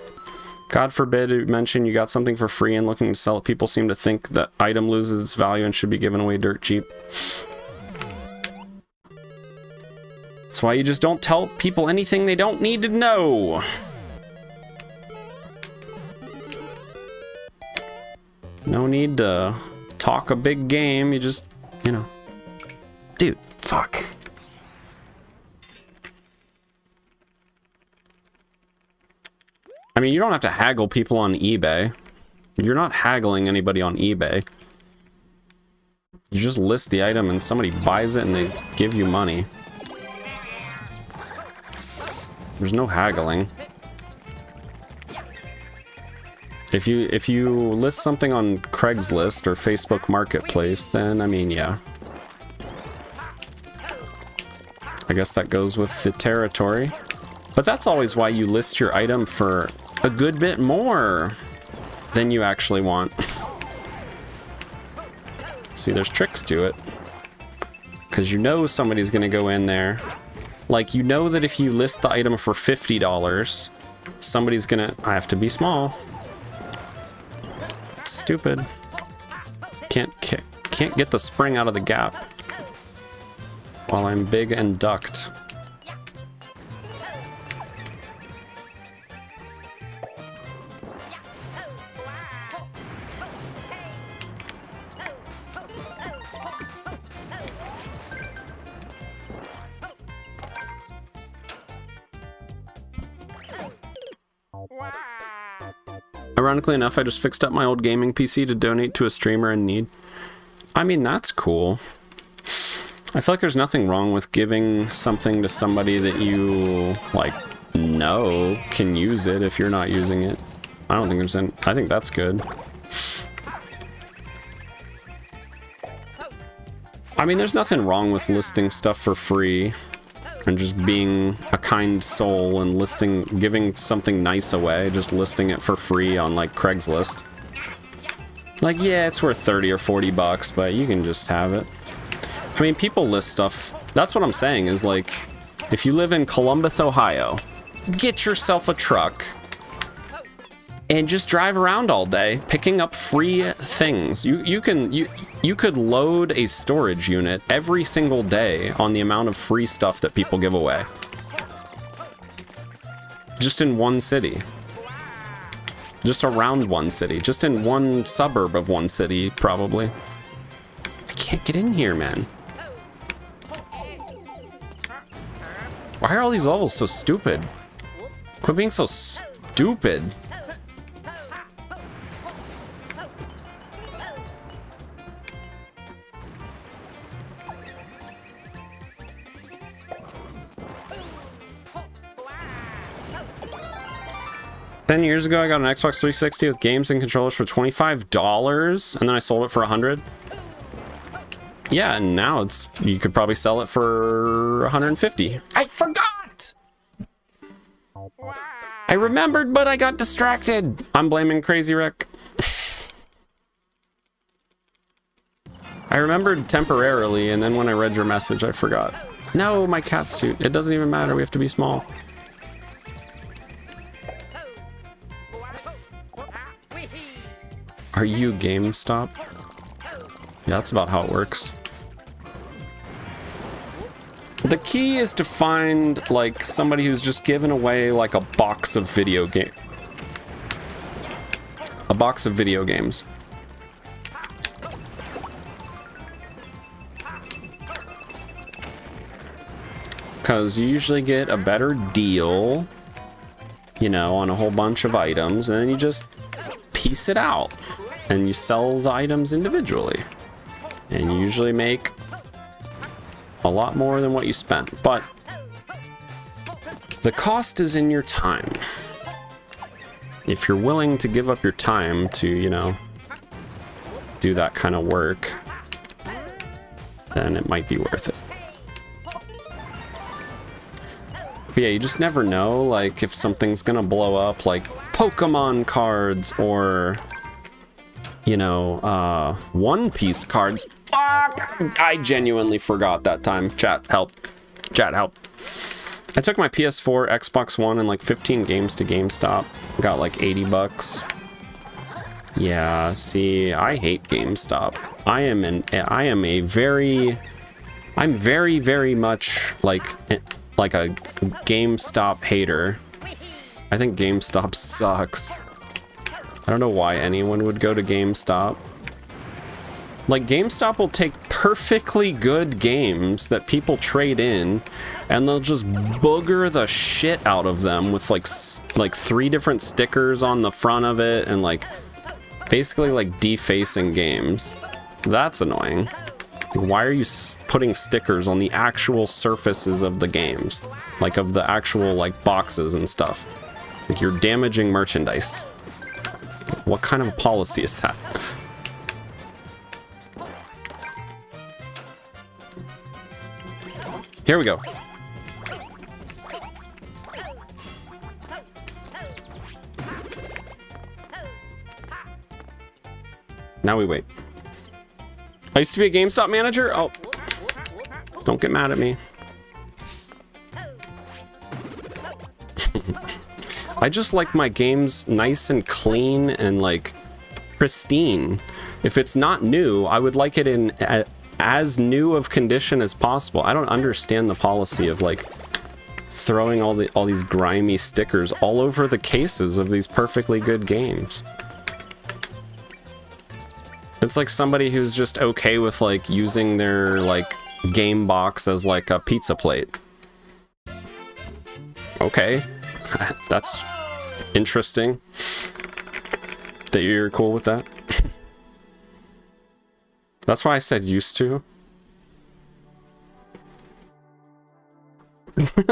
God forbid it mention you got something for free and looking to sell it. People seem to think that item loses its value and should be given away dirt cheap. That's why you just don't tell people anything they don't need to know. No need to talk a big game. You just, you know. Dude, fuck. I mean, you don't have to haggle people on eBay. You're not haggling anybody on eBay. You just list the item and somebody buys it and they give you money. There's no haggling. If you list something on Craigslist or Facebook Marketplace, then, I mean, yeah. I guess that goes with the territory. But that's always why you list your item for a good bit more than you actually want. See, there's tricks to it. Because you know somebody's going to go in there. Like, you know that if you list the item for $50, somebody's going to... I have to be small. It's stupid. Can't get the spring out of the gap. While I'm big and ducked. Ironically enough, I just fixed up my old gaming PC to donate to a streamer in need. I mean, that's cool. I feel like there's nothing wrong with giving something to somebody that you, like, know can use it if you're not using it. I don't think there's any... I think that's good. I mean, there's nothing wrong with listing stuff for free and just being a kind soul and giving something nice away, just listing it for free on, like, Craigslist. Like, yeah, it's worth 30 or 40 bucks, but you can just have it. I mean, people list stuff. That's what I'm saying is, like, if you live in Columbus, Ohio, get yourself a truck and just drive around all day picking up free things. You could load a storage unit every single day on the amount of free stuff that people give away. Just in one city. Just around one city. Just in one suburb of one city, probably. I can't get in here, man. Why are all these levels so stupid? Quit being so stupid. Ten years ago, I got an Xbox 360 with games and controllers for $25, and then I sold it for $100. Yeah, and now you could probably sell it for $150. I forgot! I remembered, but I got distracted. I'm blaming Crazy Rick. I remembered temporarily, and then when I read your message, I forgot. No, my cat suit. It doesn't even matter. We have to be small. Are you GameStop? Yeah, that's about how it works. The key is to find, like, somebody who's just giving away, like, a box of video games. A box of video games. Because you usually get a better deal, you know, on a whole bunch of items, and then you just piece it out. And you sell the items individually. And you usually make a lot more than what you spent. But the cost is in your time. If you're willing to give up your time to, you know, do that kind of work, then it might be worth it. But yeah, you just never know, like, if something's gonna blow up, like Pokemon cards or, you know, One Piece cards. Fuck! I genuinely forgot that time. Chat, help. Chat, help. I took my PS4, Xbox One, and like 15 games to GameStop. Got like 80 bucks. Yeah, see, I hate GameStop. I'm very, very much like a GameStop hater. I think GameStop sucks. I don't know why anyone would go to GameStop. Like, GameStop will take perfectly good games that people trade in, and they'll just booger the shit out of them with like 3 different stickers on the front of it, and like basically like defacing games. That's annoying. Why are you putting stickers on the actual surfaces of the games? Like of the actual like boxes and stuff. Like, you're damaging merchandise. What kind of a policy is that? Here we go. Now we wait. I used to be a GameStop manager? Oh. Don't get mad at me. I just like my games nice and clean and like pristine. If it's not new, I would like it in as new of condition as possible. I don't understand the policy of like throwing all these grimy stickers all over the cases of these perfectly good games. It's like somebody who's just okay with like using their like game box as like a pizza plate. Okay. That's interesting that you're cool with that. That's why I said used to.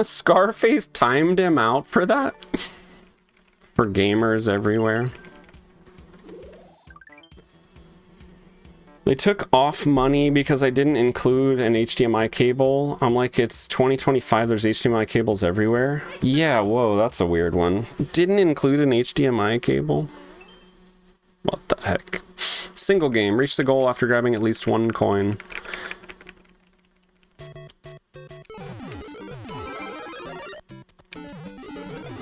Scarface timed him out for that? For gamers everywhere. They took off money because I didn't include an HDMI cable. I'm like, it's 2025, there's HDMI cables everywhere. Yeah, whoa, that's a weird one. Didn't include an HDMI cable? What the heck? single game. Reach the goal after grabbing at least 1 coin.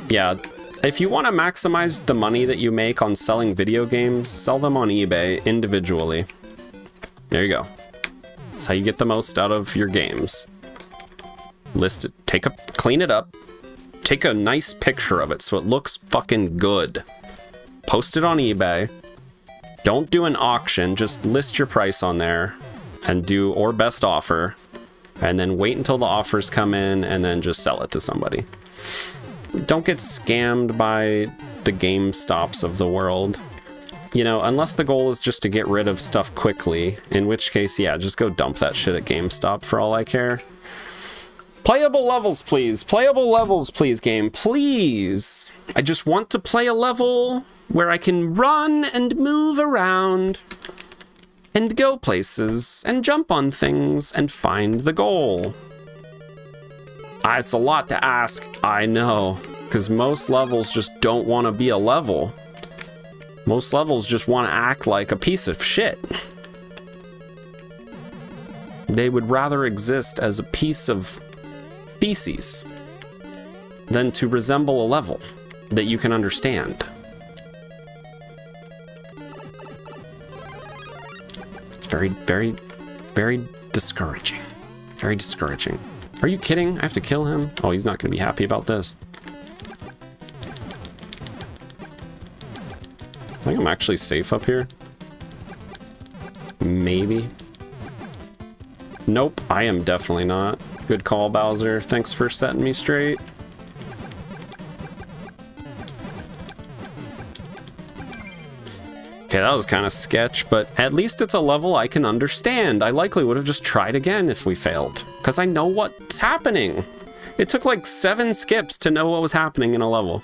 Yeah, if you want to maximize the money that you make on selling video games, sell them on eBay individually. There you go. That's how you get the most out of your games. List it, clean it up, take a nice picture of it so it looks fucking good. Post it on eBay. Don't do an auction, just list your price on there and do or best offer, and then wait until the offers come in and then just sell it to somebody. Don't get scammed by the GameStops of the world. You know, unless the goal is just to get rid of stuff quickly, in which case, yeah, just go dump that shit at GameStop for all I care. Playable levels, please. Playable levels, please, game. Please. I just want to play a level where I can run and move around and go places and jump on things and find the goal. It's a lot to ask, I know, because most levels just don't want to be a level. Most levels just want to act like a piece of shit. They would rather exist as a piece of feces than to resemble a level that you can understand. It's very, very, very discouraging. Very discouraging. Are you kidding? I have to kill him? Oh, he's not going to be happy about this. I think I'm actually safe up here. Maybe. Nope, I am definitely not. Good call, Bowser. Thanks for setting me straight. Okay, that was kind of sketch, but at least it's a level I can understand. I likely would have just tried again if we failed, because I know what's happening. It took like 7 skips to know what was happening in a level.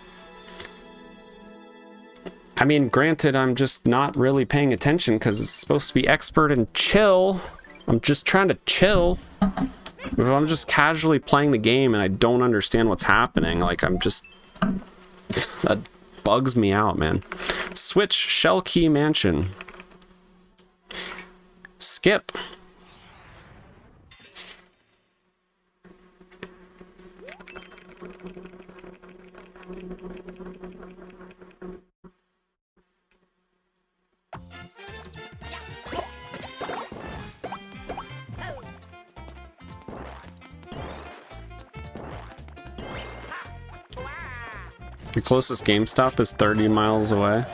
I mean, granted, I'm just not really paying attention because it's supposed to be expert and chill. I'm just trying to chill. If I'm just casually playing the game and I don't understand what's happening, like I'm just... that bugs me out, man. Switch Shell Key Mansion. Skip. The closest GameStop is 30 miles away.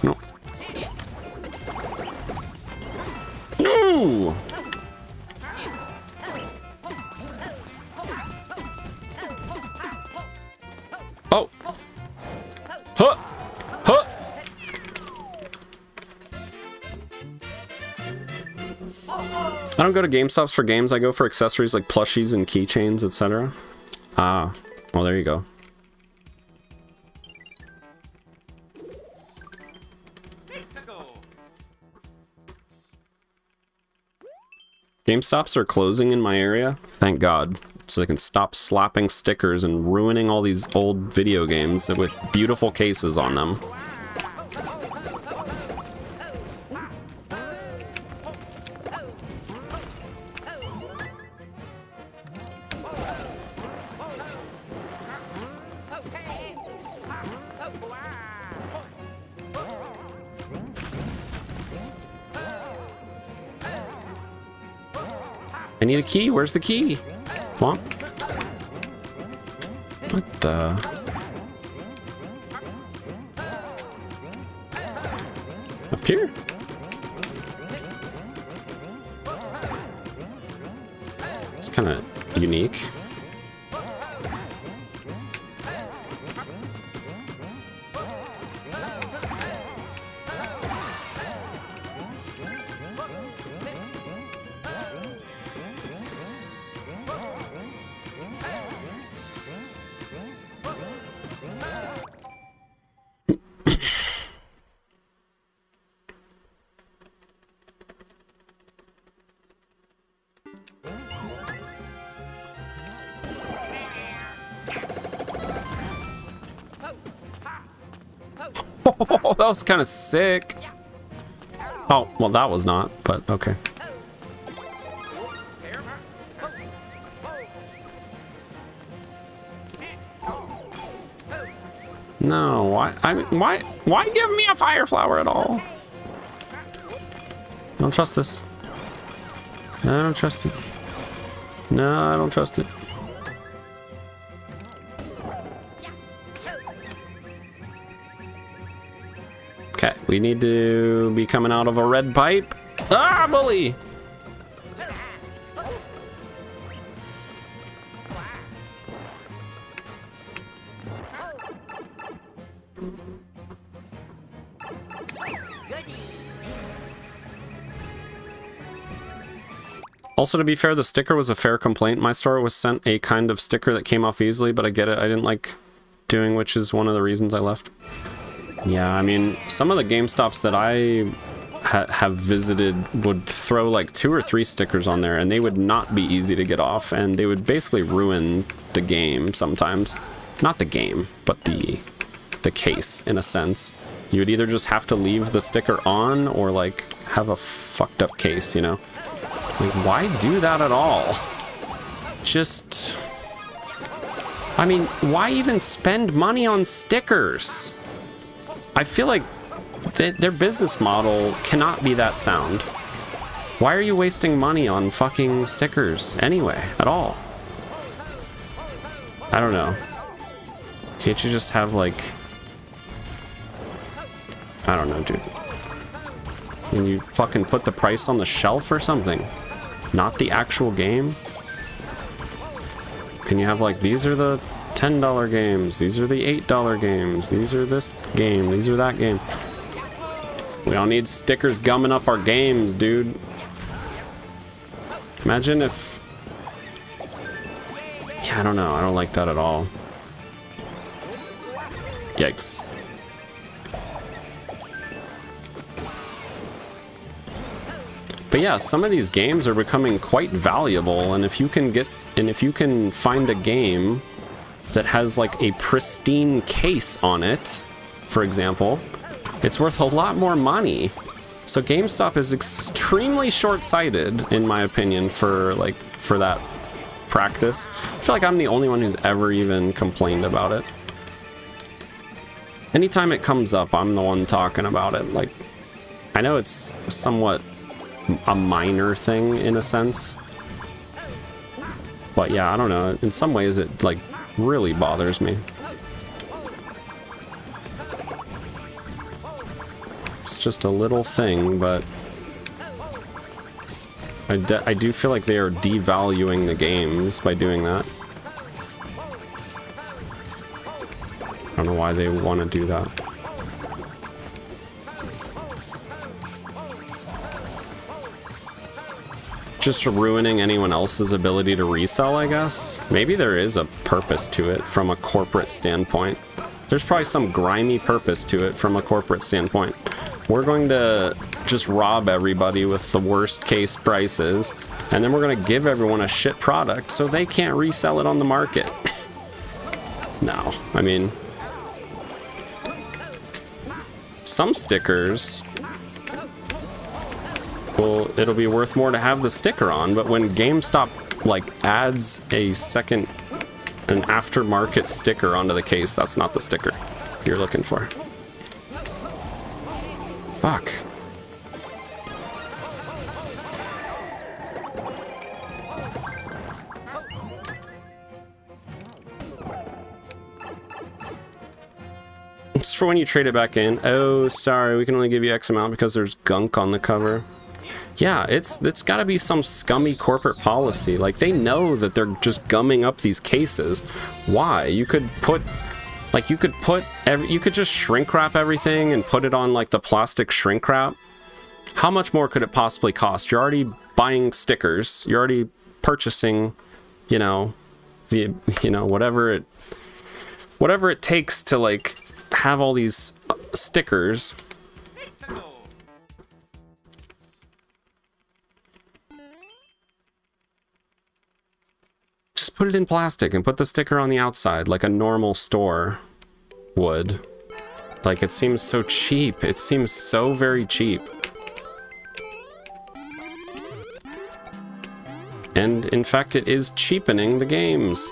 No. No! Oh! Huh! Huh! I don't go to GameStops for games, I go for accessories like plushies and keychains, etc. Ah, well there you go. GameStops are closing in my area, thank God, so they can stop slapping stickers and ruining all these old video games with beautiful cases on them. I need a key. Where's the key? Come on. What the? Up here? It's kind of unique. that was kind of sick. Oh, well, that was not, but okay. No, why? I mean, why give me a fire flower at all? I don't trust this. I don't trust it. No, I don't trust it. Okay, we need to be coming out of a red pipe. Ah, bully! Also, to be fair, the sticker was a fair complaint. My store was sent a kind of sticker that came off easily, but I get it. I didn't like doing, which is one of the reasons I left. Yeah, I mean, some of the GameStops that I have visited would throw like 2 or 3 stickers on there, and they would not be easy to get off, and they would basically ruin the game sometimes. Not the game, but the case, in a sense. You would either just have to leave the sticker on, or like have a fucked up case, you know? Like, why do that at all? Just... I mean, why even spend money on stickers? I feel like their business model cannot be that sound. Why are you wasting money on fucking stickers anyway, at all? I don't know. Can't you just have, like... I don't know, dude. Can you fucking put the price on the shelf or something? Not the actual game? Can you have, like, these are the $10 games, these are the $8 games, these are this game, these are that game. We don't need stickers gumming up our games, dude. Imagine if... Yeah, I don't know. I don't like that at all. Yikes. But yeah, some of these games are becoming quite valuable, and if you can find a game that has like a pristine case on it, for example, it's worth a lot more money. So GameStop is extremely short-sighted, in my opinion, for that practice. I feel like I'm the only one who's ever even complained about it. Anytime it comes up, I'm the one talking about it. Like, I know it's somewhat a minor thing in a sense, but yeah, I don't know. In some ways, it like really bothers me. It's just a little thing, but I do feel like they are devaluing the games by doing that. I don't know why they want to do that. Just ruining anyone else's ability to resell, I guess. Maybe there is a purpose to it from a corporate standpoint. There's probably some grimy purpose to it from a corporate standpoint. We're going to just rob everybody with the worst case prices, and then we're going to give everyone a shit product so they can't resell it on the market. No, I mean... Some stickers... Well, it'll be worth more to have the sticker on, but when GameStop, like, adds an aftermarket sticker onto the case, that's not the sticker you're looking for. Fuck. It's for when you trade it back in. Oh, sorry, we can only give you X amount because there's gunk on the cover. Yeah, it's got to be some scummy corporate policy. Like, they know that they're just gumming up these cases. Why? You could just shrink wrap everything and put it on like the plastic shrink wrap. How much more could it possibly cost? You're already buying stickers. You're already purchasing, whatever it takes to like have all these stickers. Just put it in plastic and put the sticker on the outside like a normal store would. Like, it seems so cheap. It seems so very cheap. And, in fact, it is cheapening the games.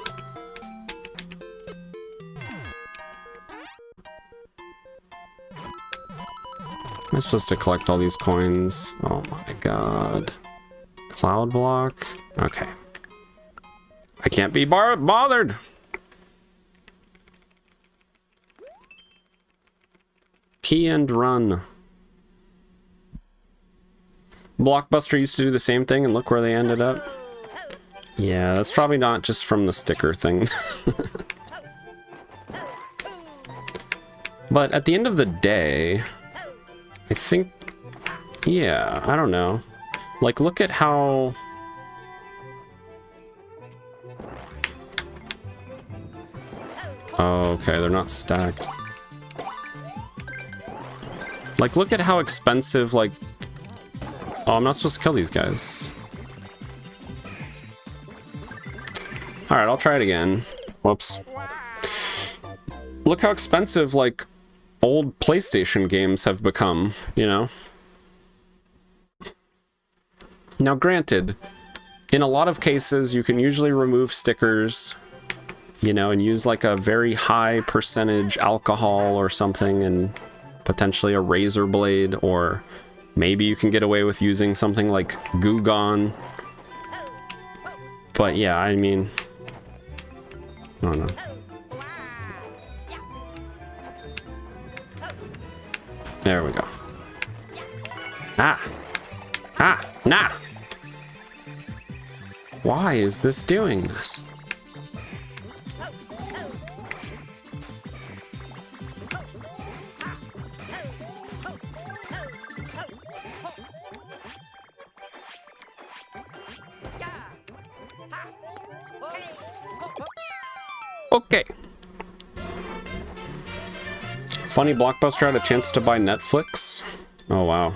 Am I supposed to collect all these coins? Oh my god. Cloud block? Okay. I can't be bothered! Key and run. Blockbuster used to do the same thing, and look where they ended up. Yeah, that's probably not just from the sticker thing. But at the end of the day, I think, yeah, I don't know. Like, look at how... Oh, okay, they're not stacked. Like, look at how expensive, like... Oh, I'm not supposed to kill these guys. Alright, I'll try it again. Whoops. Look how expensive, like, old PlayStation games have become, you know? Now, granted, in a lot of cases, you can usually remove stickers, you know, and use, like, a very high percentage alcohol or something, and potentially a razor blade, or maybe you can get away with using something like Goo Gone. But yeah, I mean, I don't know. There we go. Ah! Ah! Nah! Why is this doing this? Okay. Funny, Blockbuster had a chance to buy Netflix. Oh, wow.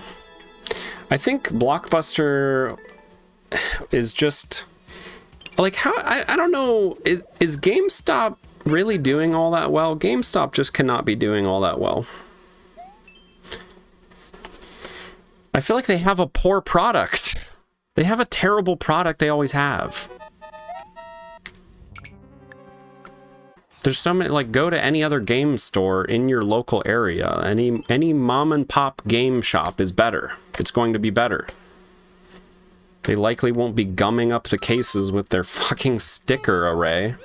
I think Blockbuster is just... Like, how... I don't know. Is GameStop really doing all that well? GameStop just cannot be doing all that well. I feel like they have a poor product. They have a terrible product they always have. There's so many, like, go to any other game store in your local area. Any mom and pop game shop is better. It's going to be better. They likely won't be gumming up the cases with their fucking sticker array.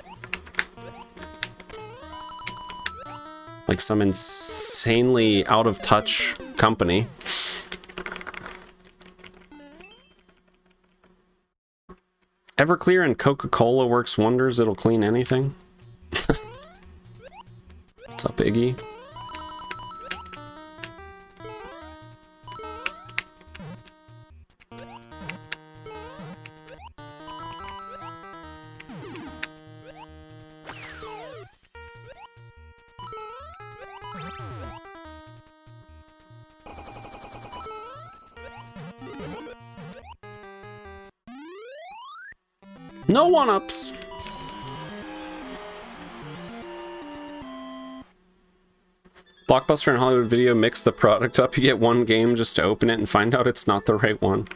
Like some insanely out of touch company. Everclear and Coca-Cola works wonders. It'll clean anything. What's up, Iggy? No one-ups. Blockbuster and Hollywood Video mix the product up. You get one game just to open it and find out it's not the right one.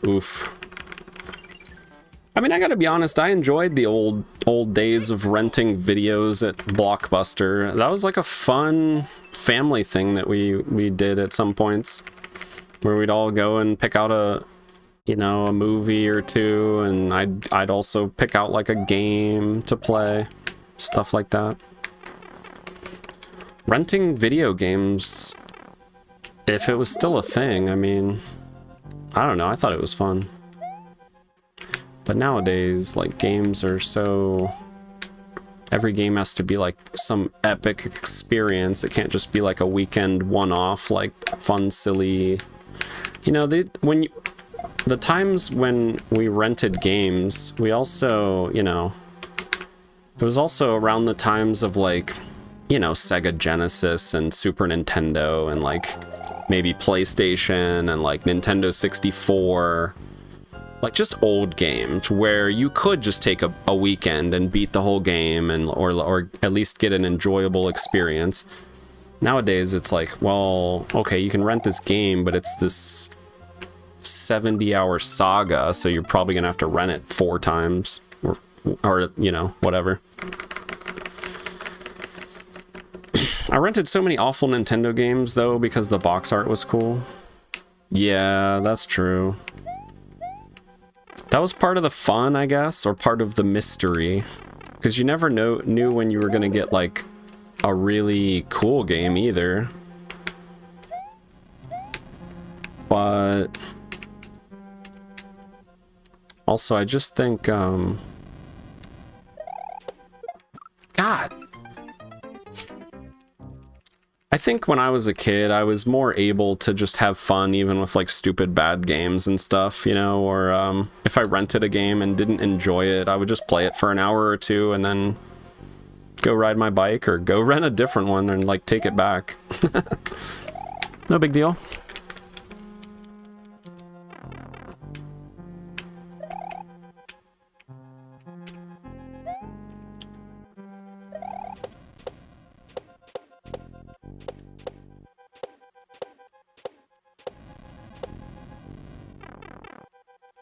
Oof. I mean, I gotta be honest, I enjoyed the old days of renting videos at Blockbuster. That was like a fun family thing that we did at some points, where we'd all go and pick out a movie or two, and I'd also pick out like a game to play, stuff like that. Renting video games, if it was still a thing, I mean, I don't know, I thought it was fun. But nowadays, like, games are so... Every game has to be like some epic experience. It can't just be like a weekend one-off, like fun, silly... You know, the times when we rented games, we also, you know... It was also around the times of, like, you know, Sega Genesis and Super Nintendo and, like, maybe PlayStation and, like, Nintendo 64. Like, just old games where you could just take a weekend and beat the whole game, and or at least get an enjoyable experience. Nowadays, it's like, well, okay, you can rent this game, but it's this 70-hour saga, so you're probably gonna have to rent it 4 times, or you know, whatever. I rented so many awful Nintendo games, though, because the box art was cool. Yeah, that's true. That was part of the fun, I guess, or part of the mystery. Because you never knew when you were gonna get, like, a really cool game, either. But... also, I just think, God! I think when I was a kid, I was more able to just have fun, even with, like, stupid bad games and stuff, you know? Or, if I rented a game and didn't enjoy it, I would just play it for an hour or two and then go ride my bike or go rent a different one and, like, take it back. No big deal.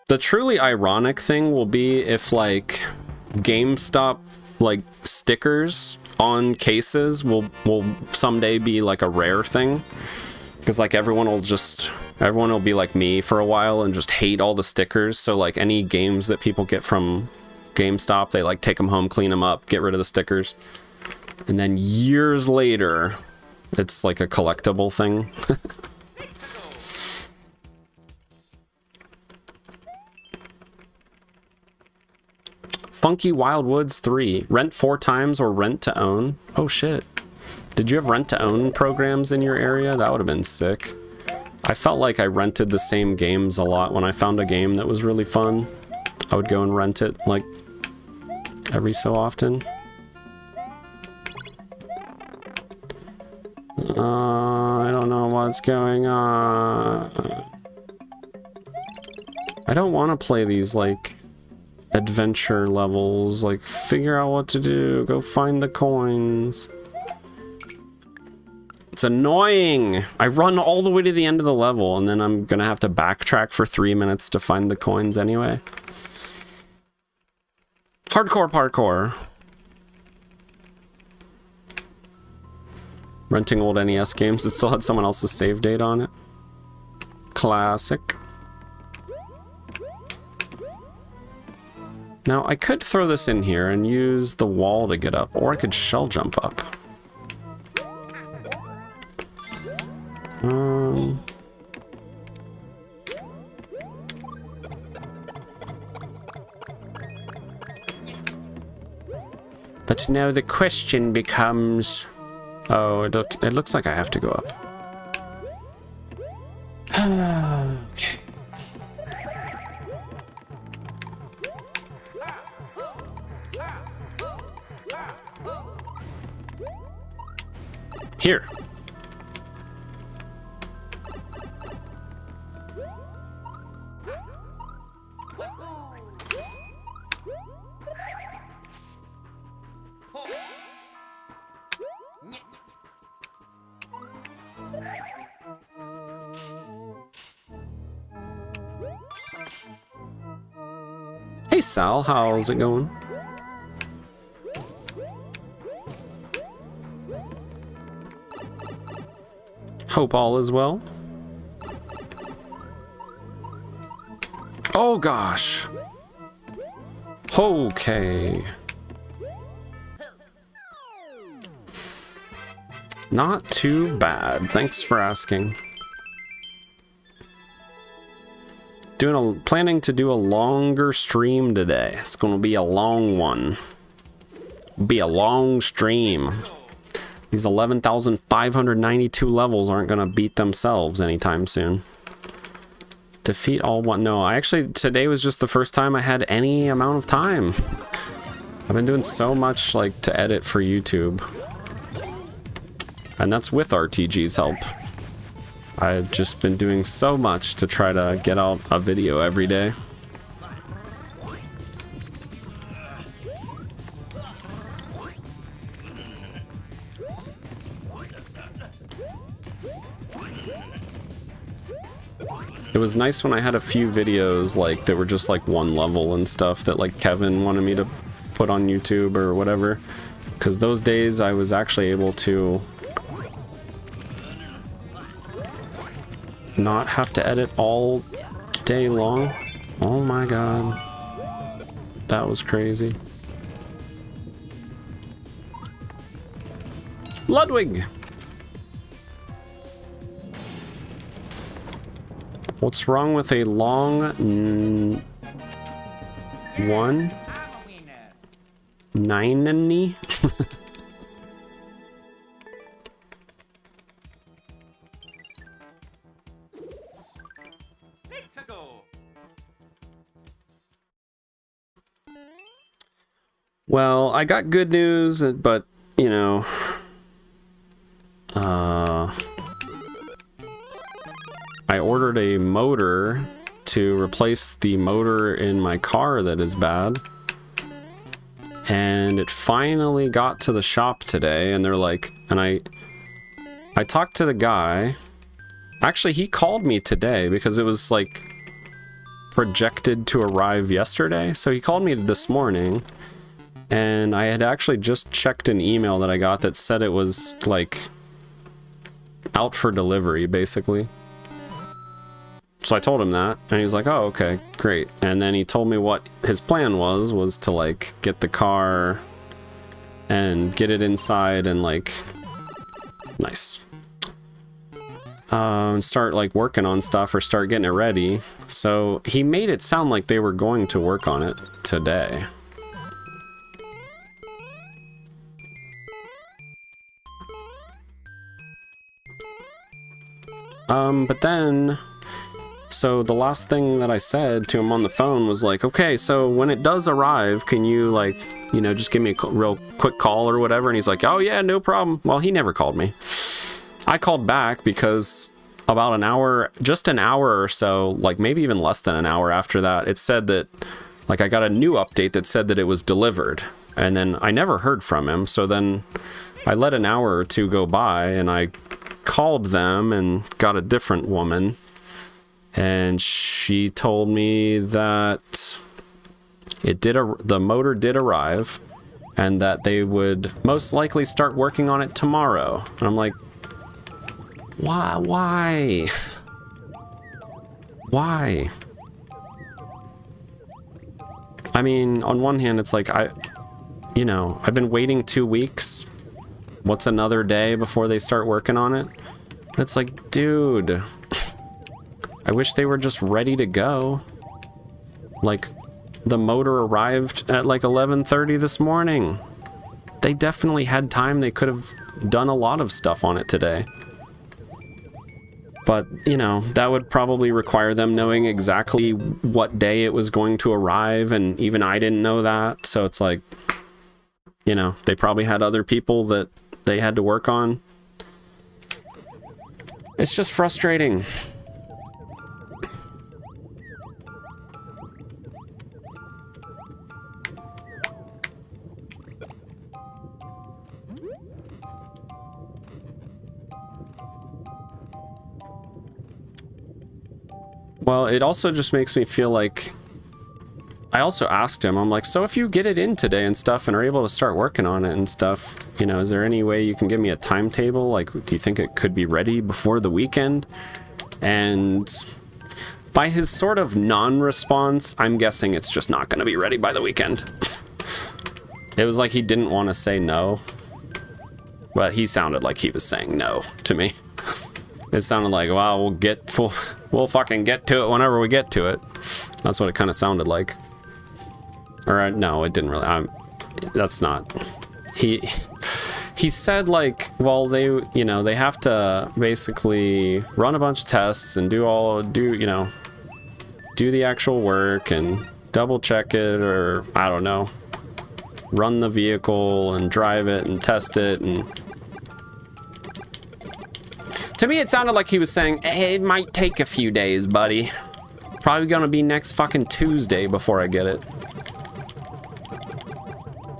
The truly ironic thing will be if, like, GameStop, like, stickers on cases will someday be, like, a rare thing. Because, like, everyone will be like me for a while and just hate all the stickers. So, like, any games that people get from GameStop, they, like, take them home, clean them up, get rid of the stickers. And then years later, it's, like, a collectible thing. Funky Wild Woods 3. Rent 4 times or rent to own? Oh shit. Did you have rent to own programs in your area? That would have been sick. I felt like I rented the same games a lot. When I found a game that was really fun, I would go and rent it, like, every so often. I don't know what's going on. I don't want to play these, like, adventure levels, like, figure out what to do, go find the coins. It's annoying! I run all the way to the end of the level, and then I'm gonna have to backtrack for 3 minutes to find the coins anyway. Hardcore parkour. Renting old NES games that still had someone else's save date on it. Classic. Now, I could throw this in here and use the wall to get up, or I could shell jump up. But now the question becomes... oh, it looks like I have to go up. Okay. Here. Hey Sal, how's it going? Hope all is well. Oh gosh. Okay. Not too bad. Thanks for asking. Planning to do a longer stream today. It's gonna be a long one. Be a long stream. These 11,592 levels aren't gonna beat themselves anytime soon. Defeat all one. No, today was just the first time I had any amount of time. I've been doing so much, like, to edit for YouTube. And that's with RTG's help. I've just been doing so much to try to get out a video every day. It was nice when I had a few videos like that were just like one level and stuff that like Kevin wanted me to put on YouTube or whatever, because those days I was actually able to not have to edit all day long. Oh my god, that was crazy. Ludwig! What's wrong with a long one? 9-ny? Well, I got good news, but, you know, I ordered a motor to replace the motor in my car that is bad. And it finally got to the shop today, and they're like, and I talked to the guy. Actually, he called me today because it was like projected to arrive yesterday. So he called me this morning, and I had actually just checked an email that I got that said it was like out for delivery, basically. So I told him that, and he was like, oh, okay, great. And then he told me what his plan was to like get the car and get it inside and like, nice. And start like working on stuff or start getting it ready. So he made it sound like they were going to work on it today. But then, so the last thing that I said to him on the phone was like, okay, so when it does arrive, can you like, you know, just give me a real quick call or whatever? And he's like, oh yeah, no problem. Well, he never called me. I called back because about an hour, just an hour or so, like maybe even less than an hour after that, it said that, like I got a new update that said that it was delivered. And then I never heard from him. So then I let an hour or two go by and I called them and got a different woman. And she told me that the motor did arrive and that they would most likely start working on it tomorrow. And I'm like, why? I mean, on one hand, it's like, I've been waiting 2 weeks. What's another day before they start working on it? And it's like, dude, I wish they were just ready to go. Like, the motor arrived at like 11:30 this morning. They definitely had time. They could have done a lot of stuff on it today. But, you know, that would probably require them knowing exactly what day it was going to arrive, and even I didn't know that. So it's like, you know, they probably had other people that they had to work on. It's just frustrating. Well, it also just makes me feel like, I also asked him, I'm like, so if you get it in today and stuff and are able to start working on it and stuff, you know, is there any way you can give me a timetable? Like, do you think it could be ready before the weekend? And by his sort of non-response, I'm guessing it's just not going to be ready by the weekend. It was like he didn't want to say no, but he sounded like he was saying no to me. It sounded like, well, we'll fucking get to it whenever we get to it. That's what it kind of sounded like. Or no, it didn't really. That's not. He said like, well, they have to basically run a bunch of tests and do the actual work and double check it, or I don't know, run the vehicle and drive it and test it. And to me, it sounded like he was saying, hey, it might take a few days, buddy. Probably gonna be next fucking Tuesday before I get it.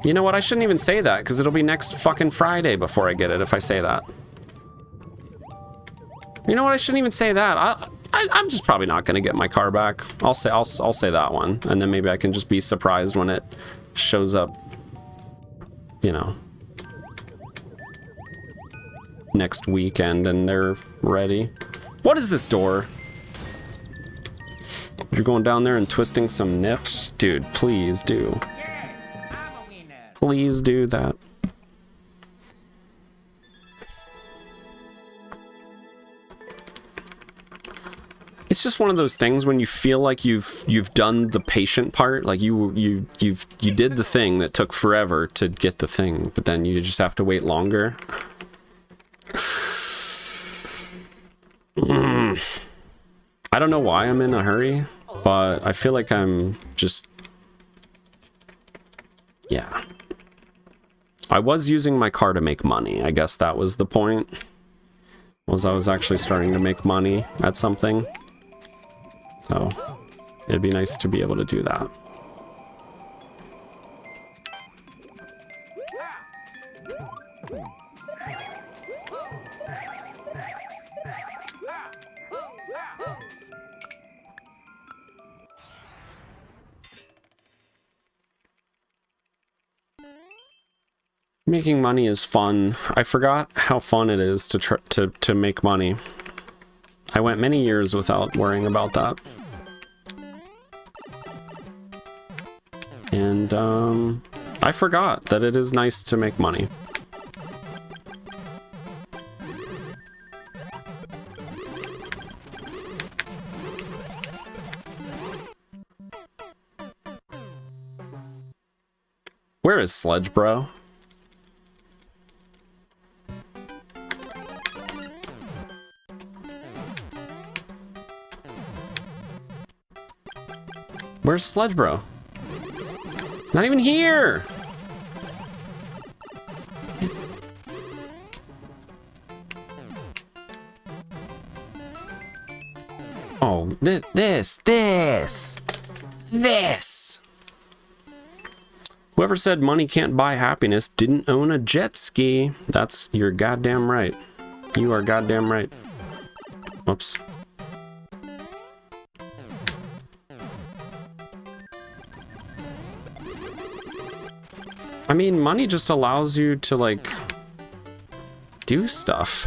You know what? I shouldn't even say that, because it'll be next fucking Friday before I get it if I say that. You know what? I shouldn't even say that. I I'm just probably not going to get my car back. I'll say that one, and then maybe I can just be surprised when it shows up, you know, next weekend and they're ready. What is this door? You're going down there and twisting some nips? Dude, please do. Please do that. It's just one of those things when you feel like you've done the patient part, like you did the thing that took forever to get the thing, but then you just have to wait longer. I don't know why I'm in a hurry, but I feel like I'm just, yeah. I was using my car to make money. I guess that was the point. Was I was actually starting to make money at something. So, it'd be nice to be able to do that. Making money is fun. I forgot how fun it is to make money. I went many years without worrying about that. And I forgot that it is nice to make money. Where is Sledge Bro? Where's Sledge Bro? It's not even here! Oh, this! Whoever said money can't buy happiness didn't own a jet ski. You're goddamn right. You are goddamn right. Whoops. I mean, money just allows you to, like, do stuff.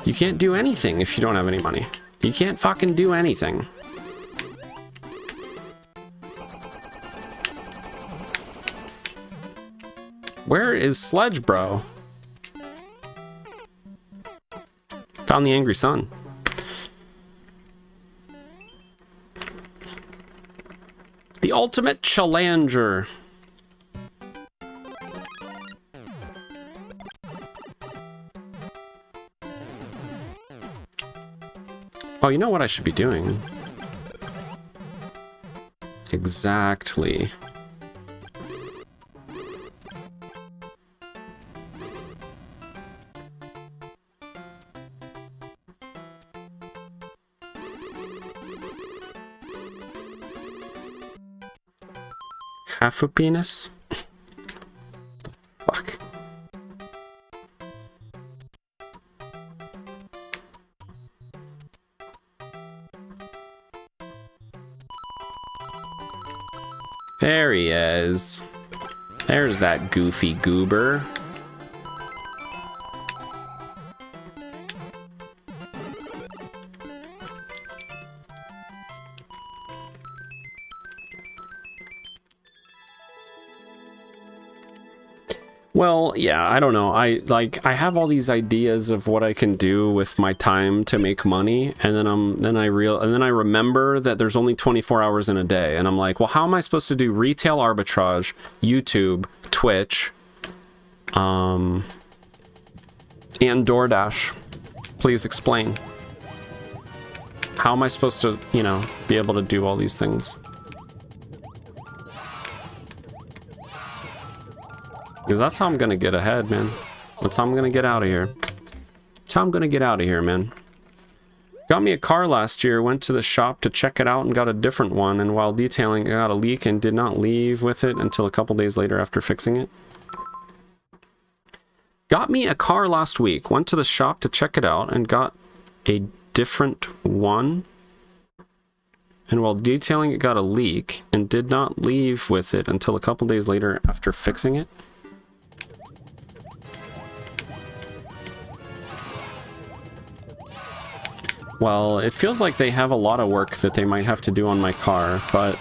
You can't do anything if you don't have any money. You can't fucking do anything. Where is Sledge Bro? Found the angry sun. The ultimate challenger. Oh, you know what I should be doing? Exactly. Half a penis? The fuck? There he is. There's that goofy goober. Well, yeah, I don't know. I have all these ideas of what I can do with my time to make money, and then I remember that there's only 24 hours in a day, and I'm like, well, how am I supposed to do retail arbitrage, YouTube, Twitch, and DoorDash? Please explain. How am I supposed to, you know, be able to do all these things? Because that's how I'm gonna get ahead, man. That's how I'm gonna get out of here. That's how I'm gonna get out of here, man. Got me a car last year, went to the shop to check it out and got a different one, and while detailing it got a leak and did not leave with it until a couple days later after fixing it. Got me a car last week, went to the shop to check it out and got a different one And while detailing it got a leak and did not leave with it until a couple days later after fixing it. Well, it feels like they have a lot of work that they might have to do on my car, but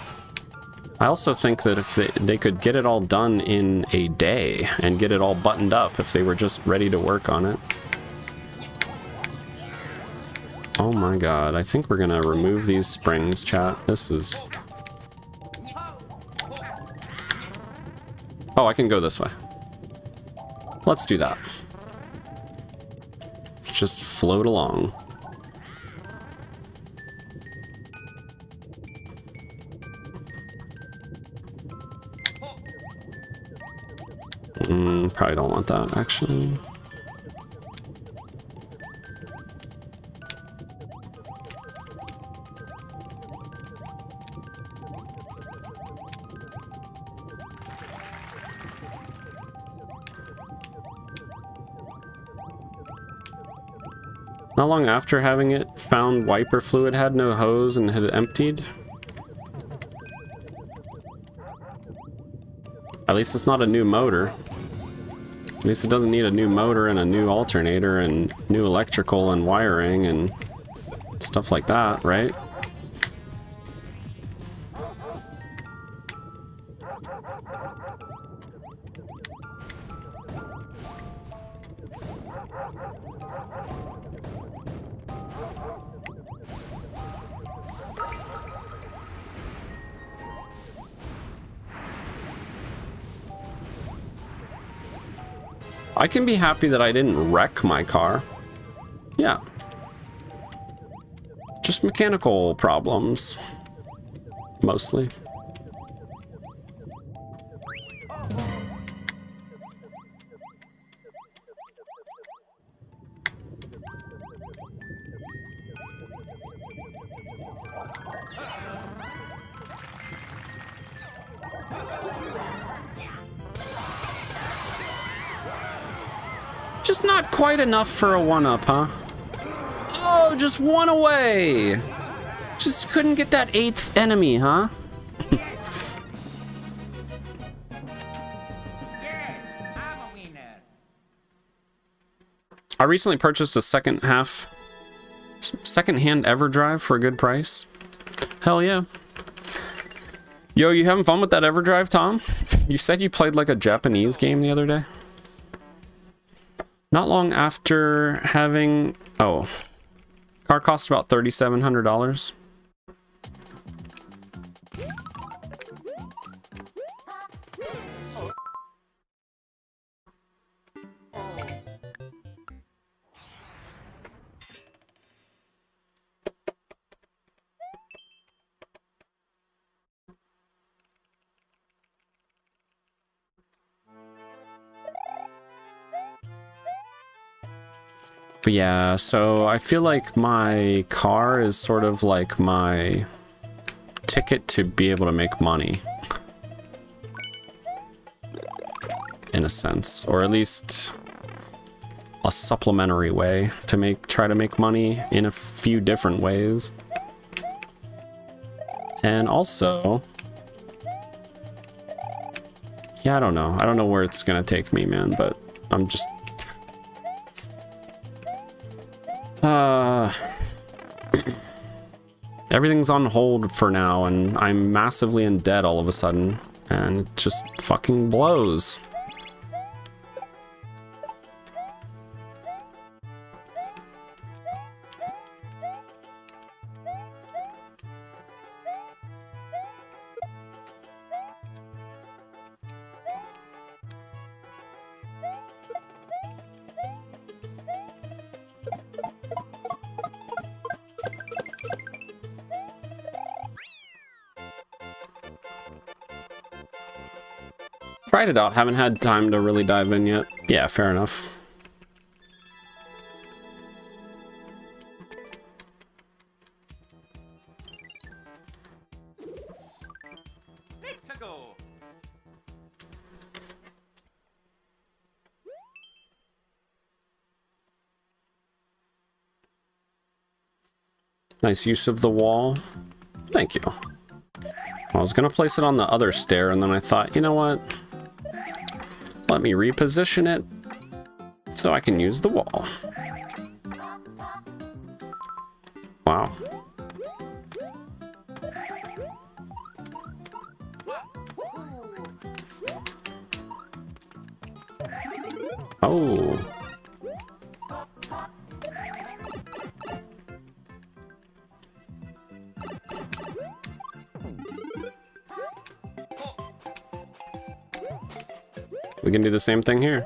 I also think that if they could get it all done in a day and get it all buttoned up if they were just ready to work on it. Oh my god, I think we're gonna remove these springs, chat. This is... Oh, I can go this way. Let's do that. Just float along. Probably don't want that, actually. Not long after having it found wiper fluid had no hose and had emptied. At least it's not a new motor. At least it doesn't need a new motor and a new alternator and new electrical and wiring and stuff like that, right? I can be happy that I didn't wreck my car. Yeah. Just mechanical problems. Mostly. Just not quite enough for a one-up, huh? Oh, just one away! Just couldn't get that 8th enemy, huh? I recently purchased a second-hand EverDrive for a good price. Hell yeah. Yo, you having fun with that EverDrive, Tom? You said you played like a Japanese game the other day? Not long after having... Oh. Car cost about $3,700. But yeah, so I feel like my car is sort of like my ticket to be able to make money. In a sense. Or at least a supplementary way to try to make money in a few different ways. And also... Yeah, I don't know. I don't know where it's gonna take me, man, but I'm just... Everything's on hold for now, and I'm massively in debt all of a sudden, and it just fucking blows. Tried it out, haven't had time to really dive in yet. Yeah, fair enough. Nice use of the wall. Thank you. I was gonna place it on the other stair, and then I thought, you know what? Let me reposition it so I can use the wall. Wow. Oh. We can do the same thing here.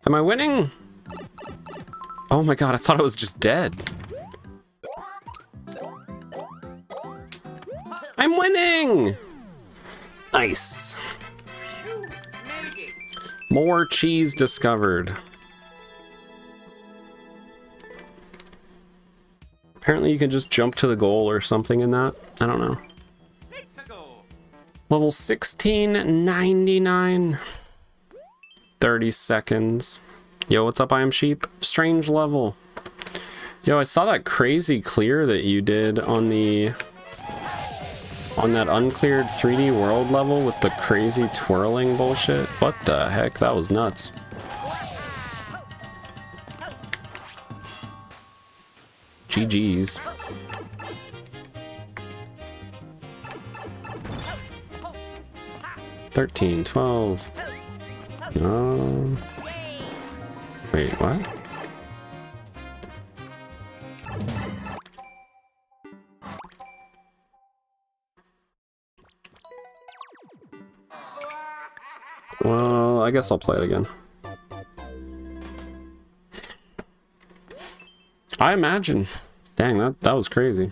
Am I winning? Oh my god, I thought I was just dead. I'm winning! Nice. More cheese discovered. Apparently you can just jump to the goal or something in that. I don't know. Level 1699. 30 seconds. Yo, what's up, I am Sheep? Strange level. Yo, I saw that crazy clear that you did on the... on that uncleared 3D world level with the crazy twirling bullshit. What the heck? That was nuts. GG's. $13, $12. No. Wait, what? Well, I guess I'll play it again. I imagine. Dang, that was crazy.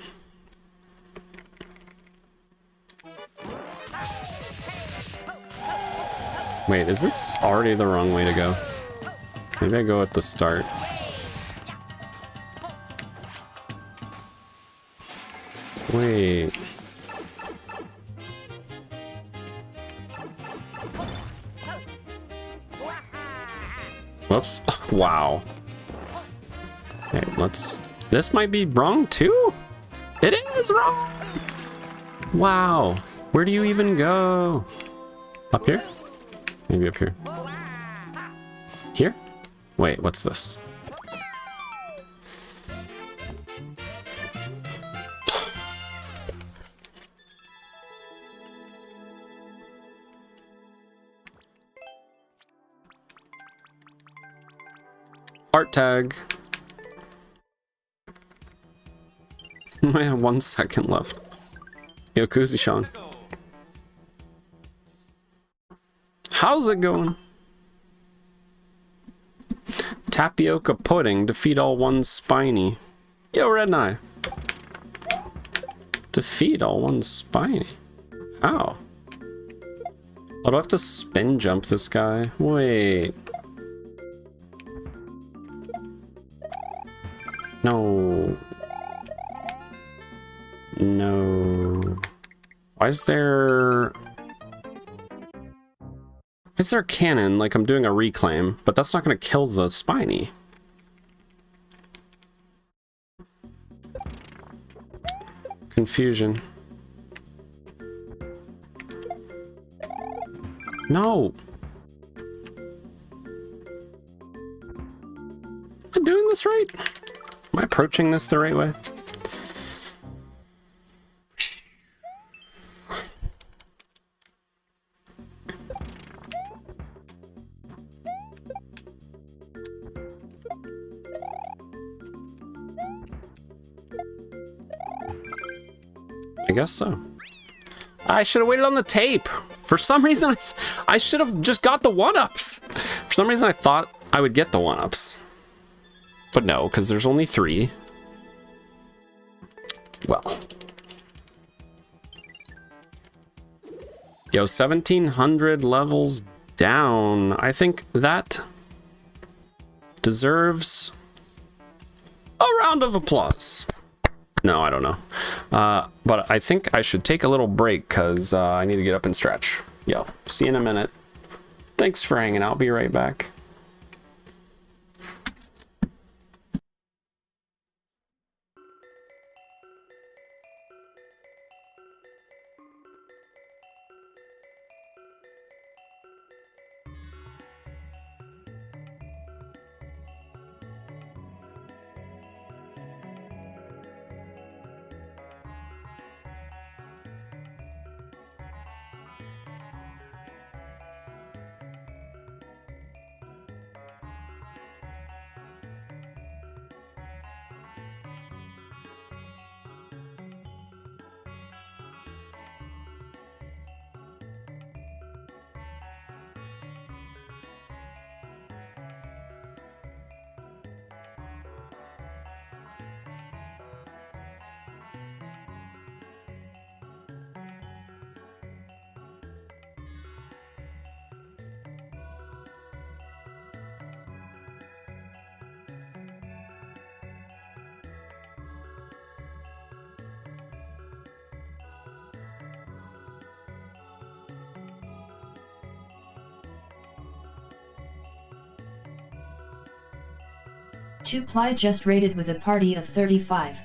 Wait, is this already the wrong way to go? Maybe I go at the start. Wait. Whoops. Wow. Hey, let's... This might be wrong too? It is wrong! Wow. Where do you even go? Up here? Maybe up here. Here? Wait, what's this? Art tag. I have 1 second left. Yo, Kuzi-shan. How's it going? Tapioca pudding. Defeat all ones spiny. Yo, Red Eye. Defeat all ones spiny. How? Oh, do I have to spin jump this guy? Wait. No. No. Why is there... Is there a cannon like I'm doing a reclaim, but that's not going to kill the spiny? Confusion. No. Am I doing this right? Am I approaching this the right way? I guess so. I should have waited on the tape. For some reason, I should have just got the 1-ups. For some reason, I thought I would get the 1-ups. But no, because there's only 3. Well. Yo, 1,700 levels down. I think that deserves a round of applause. No, I don't know. But I think I should take a little break because I need to get up and stretch. Yo, see you in a minute. Thanks for hanging out. Be right back. Two ply just raided with a party of 35.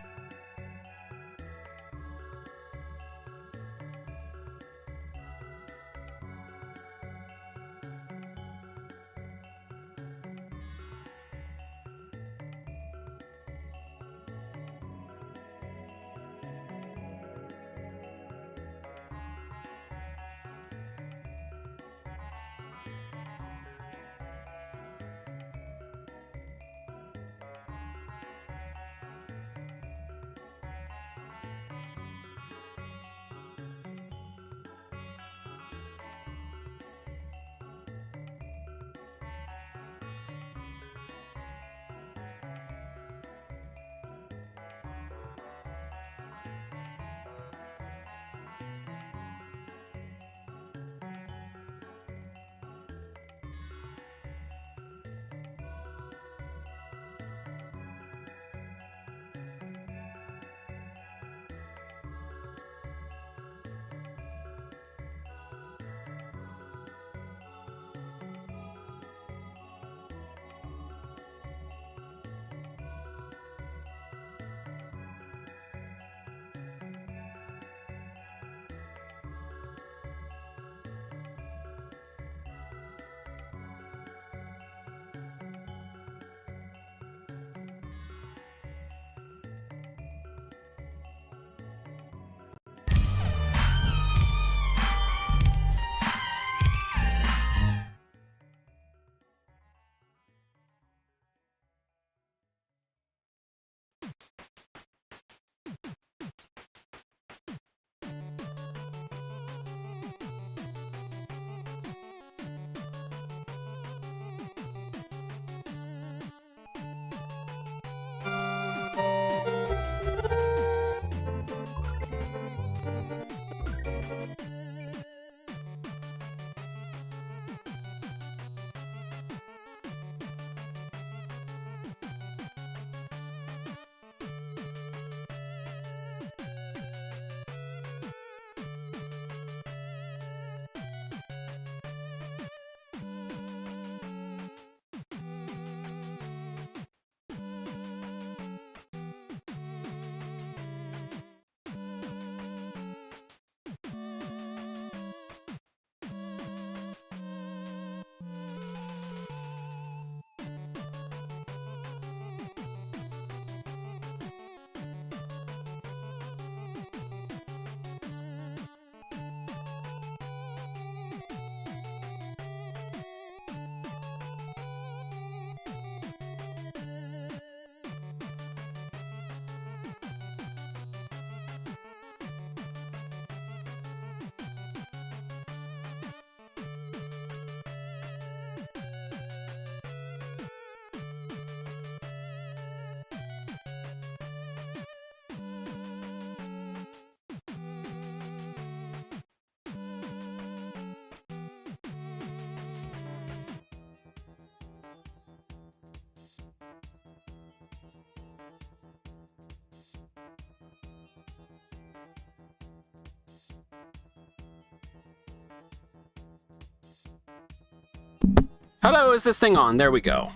Hello, is this thing on? There we go.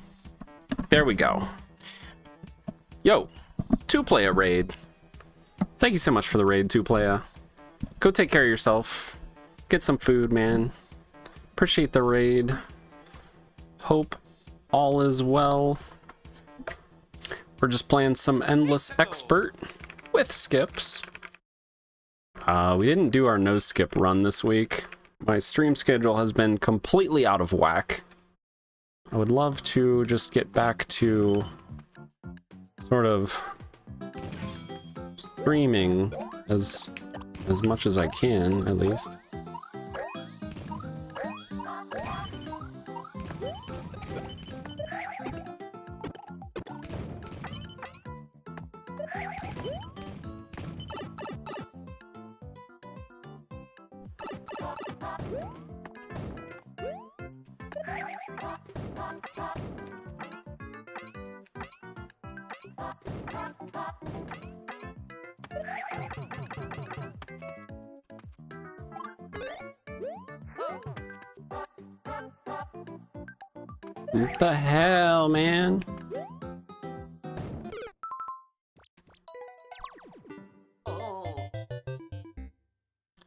There we go. Yo, 2-player raid. Thank you so much for the raid, 2-player. Go take care of yourself. Get some food, man. Appreciate the raid. Hope all is well. We're just playing some Endless Expert with skips. We didn't do our no skip run this week. My stream schedule has been completely out of whack. I would love to just get back to sort of streaming as much as I can, at least. What the hell, man?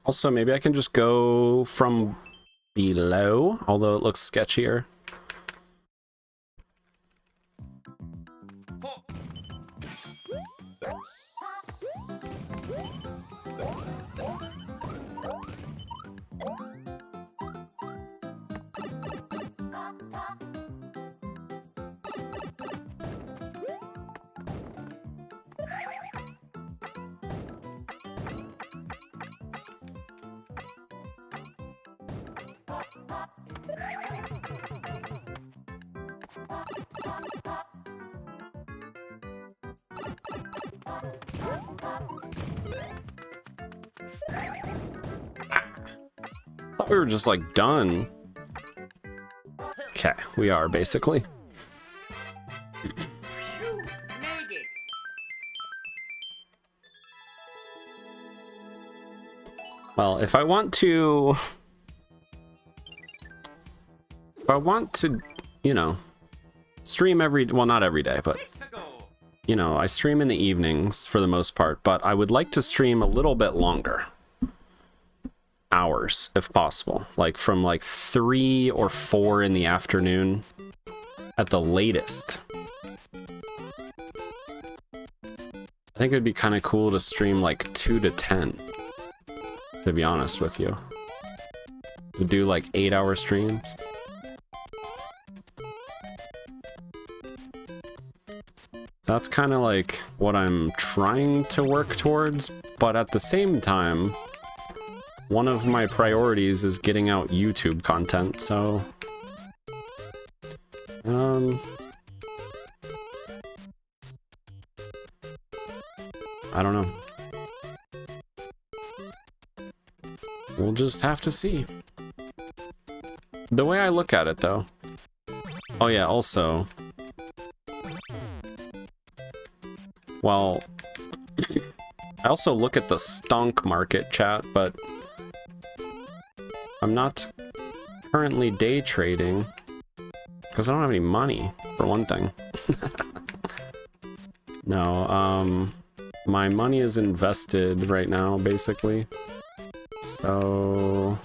Also, maybe I can just go from below, although it looks sketchier. Thought we were just like done. Okay, we are basically. Well, if I want to, you know, stream well, not every day, but, you know, I stream in the evenings for the most part, but I would like to stream a little bit longer. Hours, if possible. Like from like 3 or 4 in the afternoon at the latest. I think it'd be kind of cool to stream like 2 to 10. To be honest with you. To do like 8-hour streams. So that's kind of like what I'm trying to work towards, but at the same time, one of my priorities is getting out YouTube content, so I don't know. We'll just have to see. The way I look at it, though. Oh yeah, also, well, I also look at the stonk market, chat, but I'm not currently day trading because I don't have any money, for one thing. No, my money is invested right now, basically. So,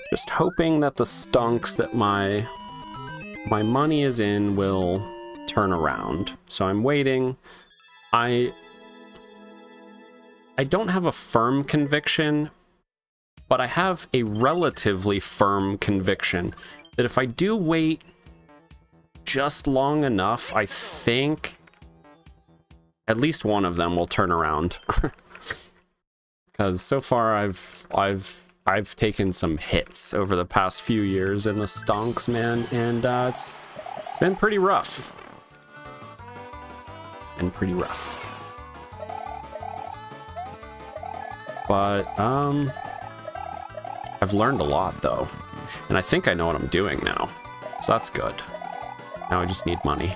just hoping that the stonks that my money is in will turn around. So I'm waiting. I don't have a firm conviction, but I have a relatively firm conviction that if I do wait just long enough, I think at least one of them will turn around. Because so far I've taken some hits over the past few years in the stonks, man, and it's been pretty rough. It's been pretty rough. But I've learned a lot though, and I think I know what I'm doing now, so that's good. Now I just need money.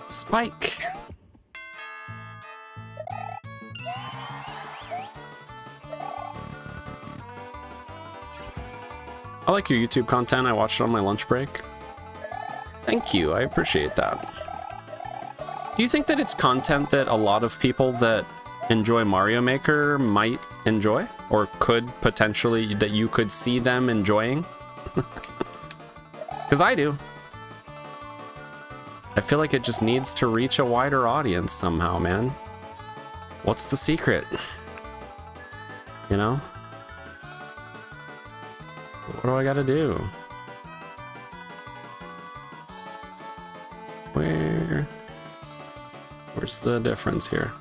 Spike. I like your YouTube content. I watched it on my lunch break. Thank you. I appreciate that. Do you think that it's content that a lot of people that enjoy Mario Maker might enjoy? Or could potentially, that you could see them enjoying? Because I do. I feel like it just needs to reach a wider audience somehow, man. What's the secret? You know? What do I gotta do? Where's the difference here?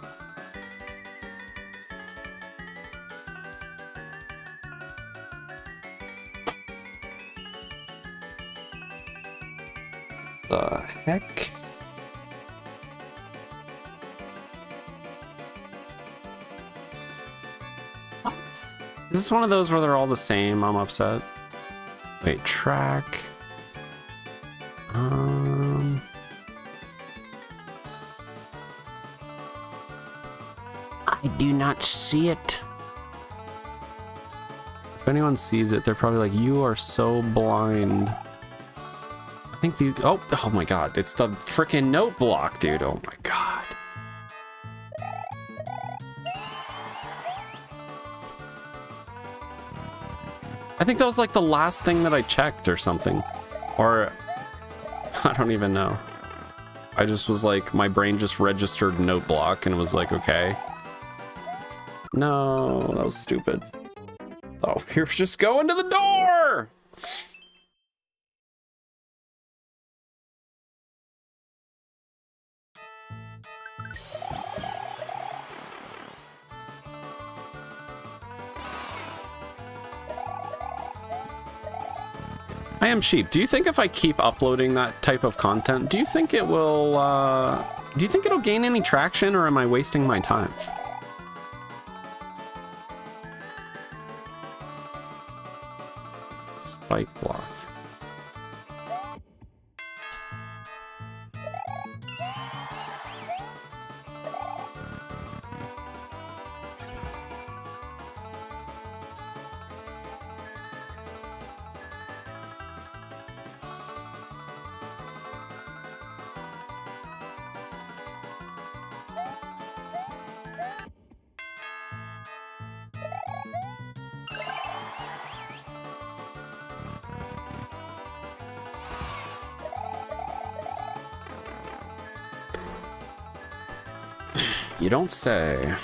The heck? What? Is this one of those where they're all the same? I'm upset. Wait, track. I do not see it. If anyone sees it, they're probably like, you are so blind. I think the oh my god, it's the freaking note block, dude. Oh my god. I think that was like the last thing that I checked or something. Or I don't even know. I just was like, my brain just registered note block and it was like, okay. No, that was stupid. Oh, you're just going to the door! I am sheep. Do you think if I keep uploading that type of content, do you think it will, do you think it'll gain any traction, or am I wasting my time? Spike block. You don't say.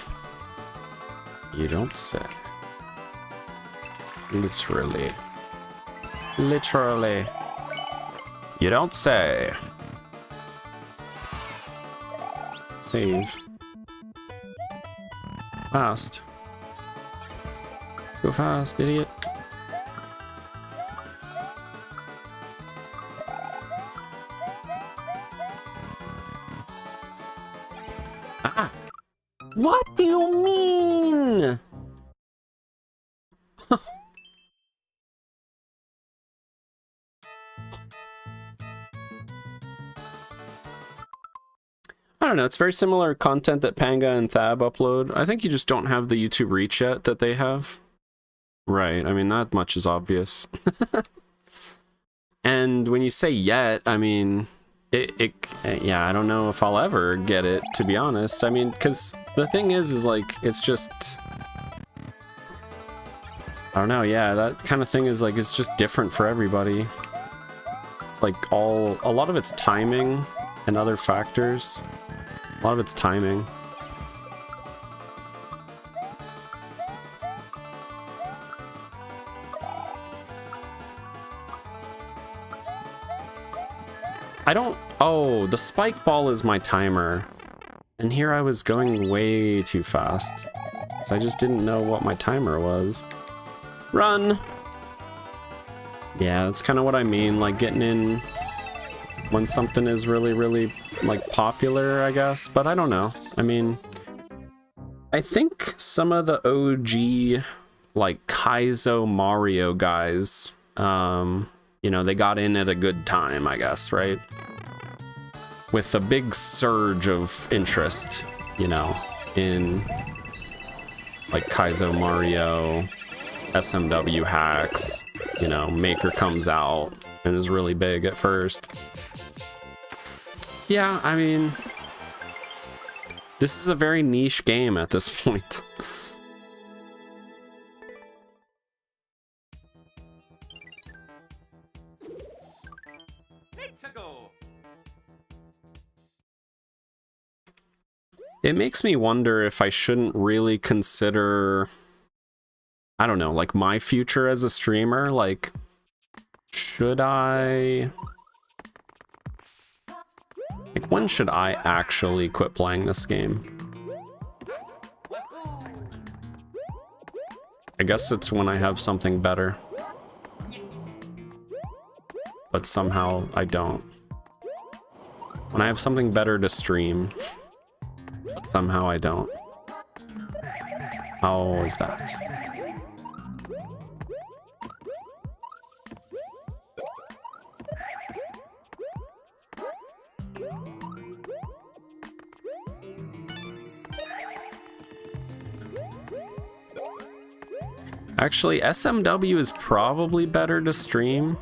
You don't say. Literally. Literally. You don't say. Save. Fast. Go fast, idiot. Ah. What do you mean? I don't know, it's very similar content that Panga and Thab upload. I think you just don't have the YouTube reach yet that they have. Right, I mean, that much is obvious. And when you say yet, I mean, yeah, I don't know if I'll ever get it, to be honest. I mean, because the thing is like, it's just, I don't know, yeah, that kind of thing is like, it's just different for everybody. It's like a lot of it's timing and other factors. A lot of it's timing. I don't... Oh, the spike ball is my timer. And here I was going way too fast. So I just didn't know what my timer was. Run! Yeah, that's kind of what I mean. Like, getting in when something is really, really, like, popular, I guess. But I don't know. I mean, I think some of the OG, like, Kaizo Mario guys, you know, they got in at a good time, I guess, right? With a big surge of interest, you know, in, like, Kaizo Mario, SMW hacks, you know, Maker comes out and is really big at first. Yeah, I mean, this is a very niche game at this point. It makes me wonder if I shouldn't really consider, I don't know, like my future as a streamer. Like, should I... Like, when should I actually quit playing this game? I guess it's when I have something better. But somehow I don't. When I have something better to stream. But somehow I don't. How is that? Actually, SMW is probably better to stream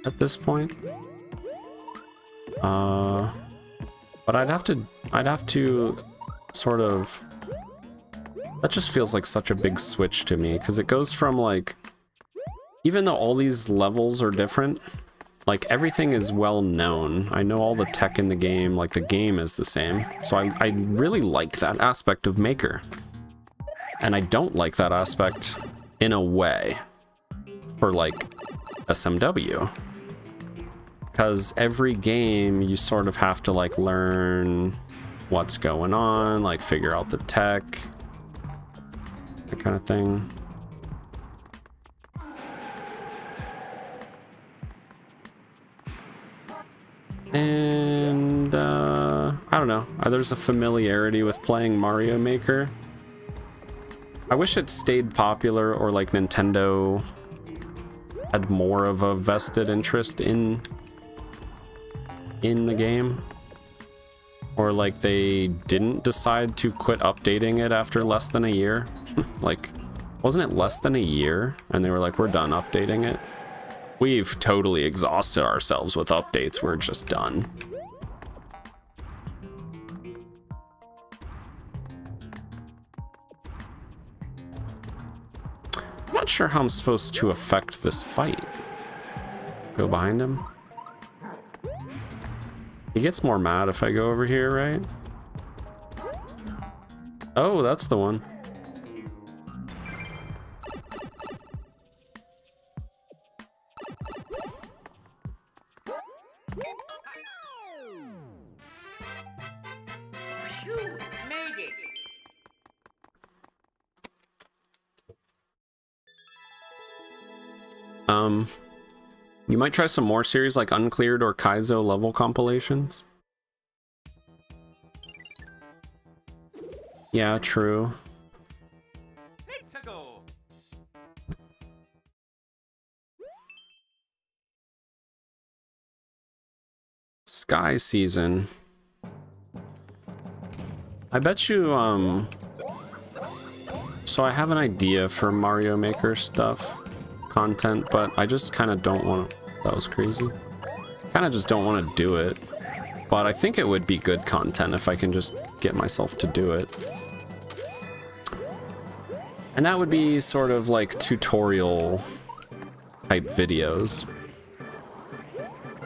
at this point. But I'd have to sort of, that just feels like such a big switch to me, because it goes from like, even though all these levels are different, like everything is well known. I know all the tech in the game, like the game is the same. So I really like that aspect of Maker. And I don't like that aspect in a way for like SMW. Because every game you sort of have to like learn what's going on, like figure out the tech, that kind of thing. And I don't know, there's a familiarity with playing Mario Maker. I wish it stayed popular, or like Nintendo had more of a vested interest in the game, or like they didn't decide to quit updating it after less than a year. Like, wasn't it less than a year and they were like, we're done updating it? We've totally exhausted ourselves with updates, we're just done. I'm not sure how I'm supposed to affect this fight. Go behind him. He gets more mad if I go over here, right? Oh, that's the one. You might try some more series like Uncleared or Kaizo level compilations. Yeah, true. Sky Season. I bet you, so I have an idea for Mario Maker stuff, content, but I just kind of don't want to, that was crazy. Kind of just don't want to do it, but I think it would be good content if I can just get myself to do it. And that would be sort of like tutorial type videos.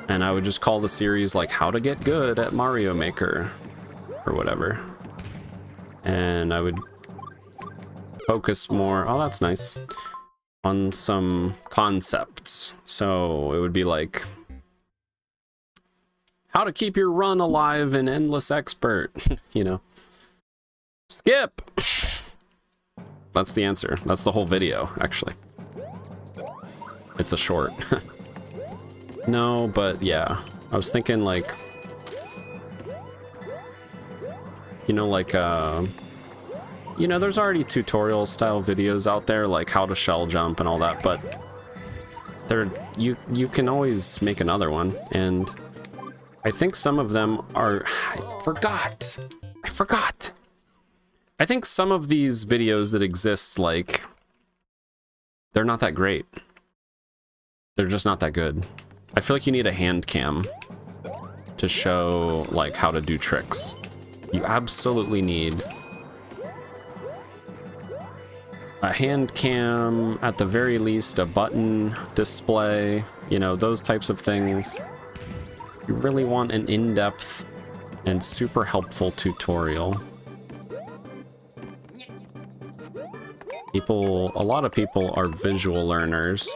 And I would just call the series like How to Get Good at Mario Maker or whatever. And I would focus more, oh that's nice, on some concepts. So it would be like how to keep your run alive in Endless Expert, you know. Skip! That's the answer. That's the whole video, actually. It's a short. No, but yeah. I was thinking like, you know, like, you know, there's already tutorial style videos out there, like how to shell jump and all that, but there, you can always make another one, and I think some of them are, I forgot. I think some of these videos that exist, like, they're not that great. They're just not that good. I feel like you need a hand cam to show like how to do tricks. You absolutely need a hand cam, at the very least a button display, you know, those types of things. You really want an in-depth and super helpful tutorial. A lot of people are visual learners,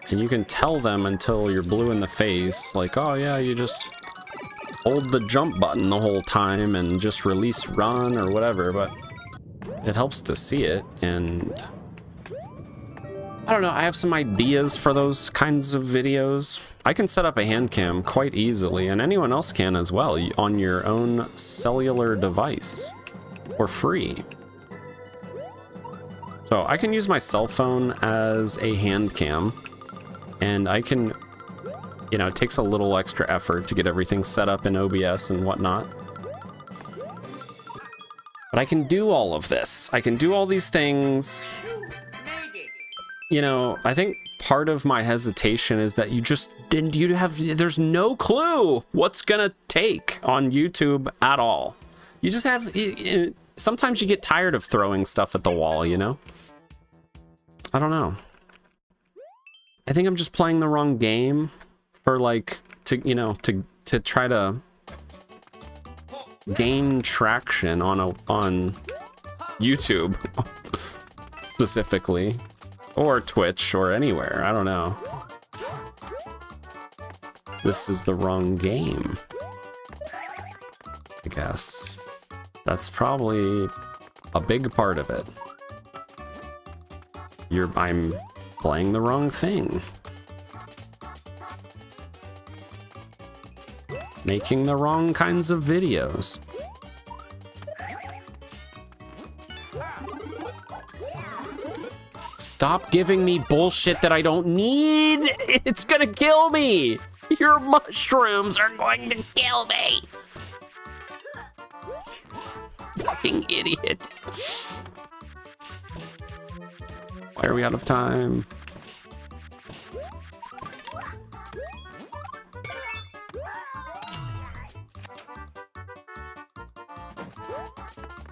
and you can tell them until you're blue in the face, like, oh yeah, you just hold the jump button the whole time and just release run or whatever, but it helps to see it. And I don't know, I have some ideas for those kinds of videos. I can set up a hand cam quite easily, and anyone else can as well, on your own cellular device for free. So I can use my cell phone as a hand cam, and I can, you know, it takes a little extra effort to get everything set up in OBS and whatnot. But I can do all of this. I can do all these things. You know, I think part of my hesitation is that there's no clue what's gonna take on YouTube at all. You just have, sometimes you get tired of throwing stuff at the wall, you know? I don't know. I think I'm just playing the wrong game for like, to try to gain traction on YouTube specifically, or Twitch or anywhere. I don't know. This is the wrong game, I guess. That's probably a big part of it. I'm playing the wrong thing. Making the wrong kinds of videos. Stop giving me bullshit that I don't need! It's gonna kill me! Your mushrooms are going to kill me! Fucking idiot. Why are we out of time?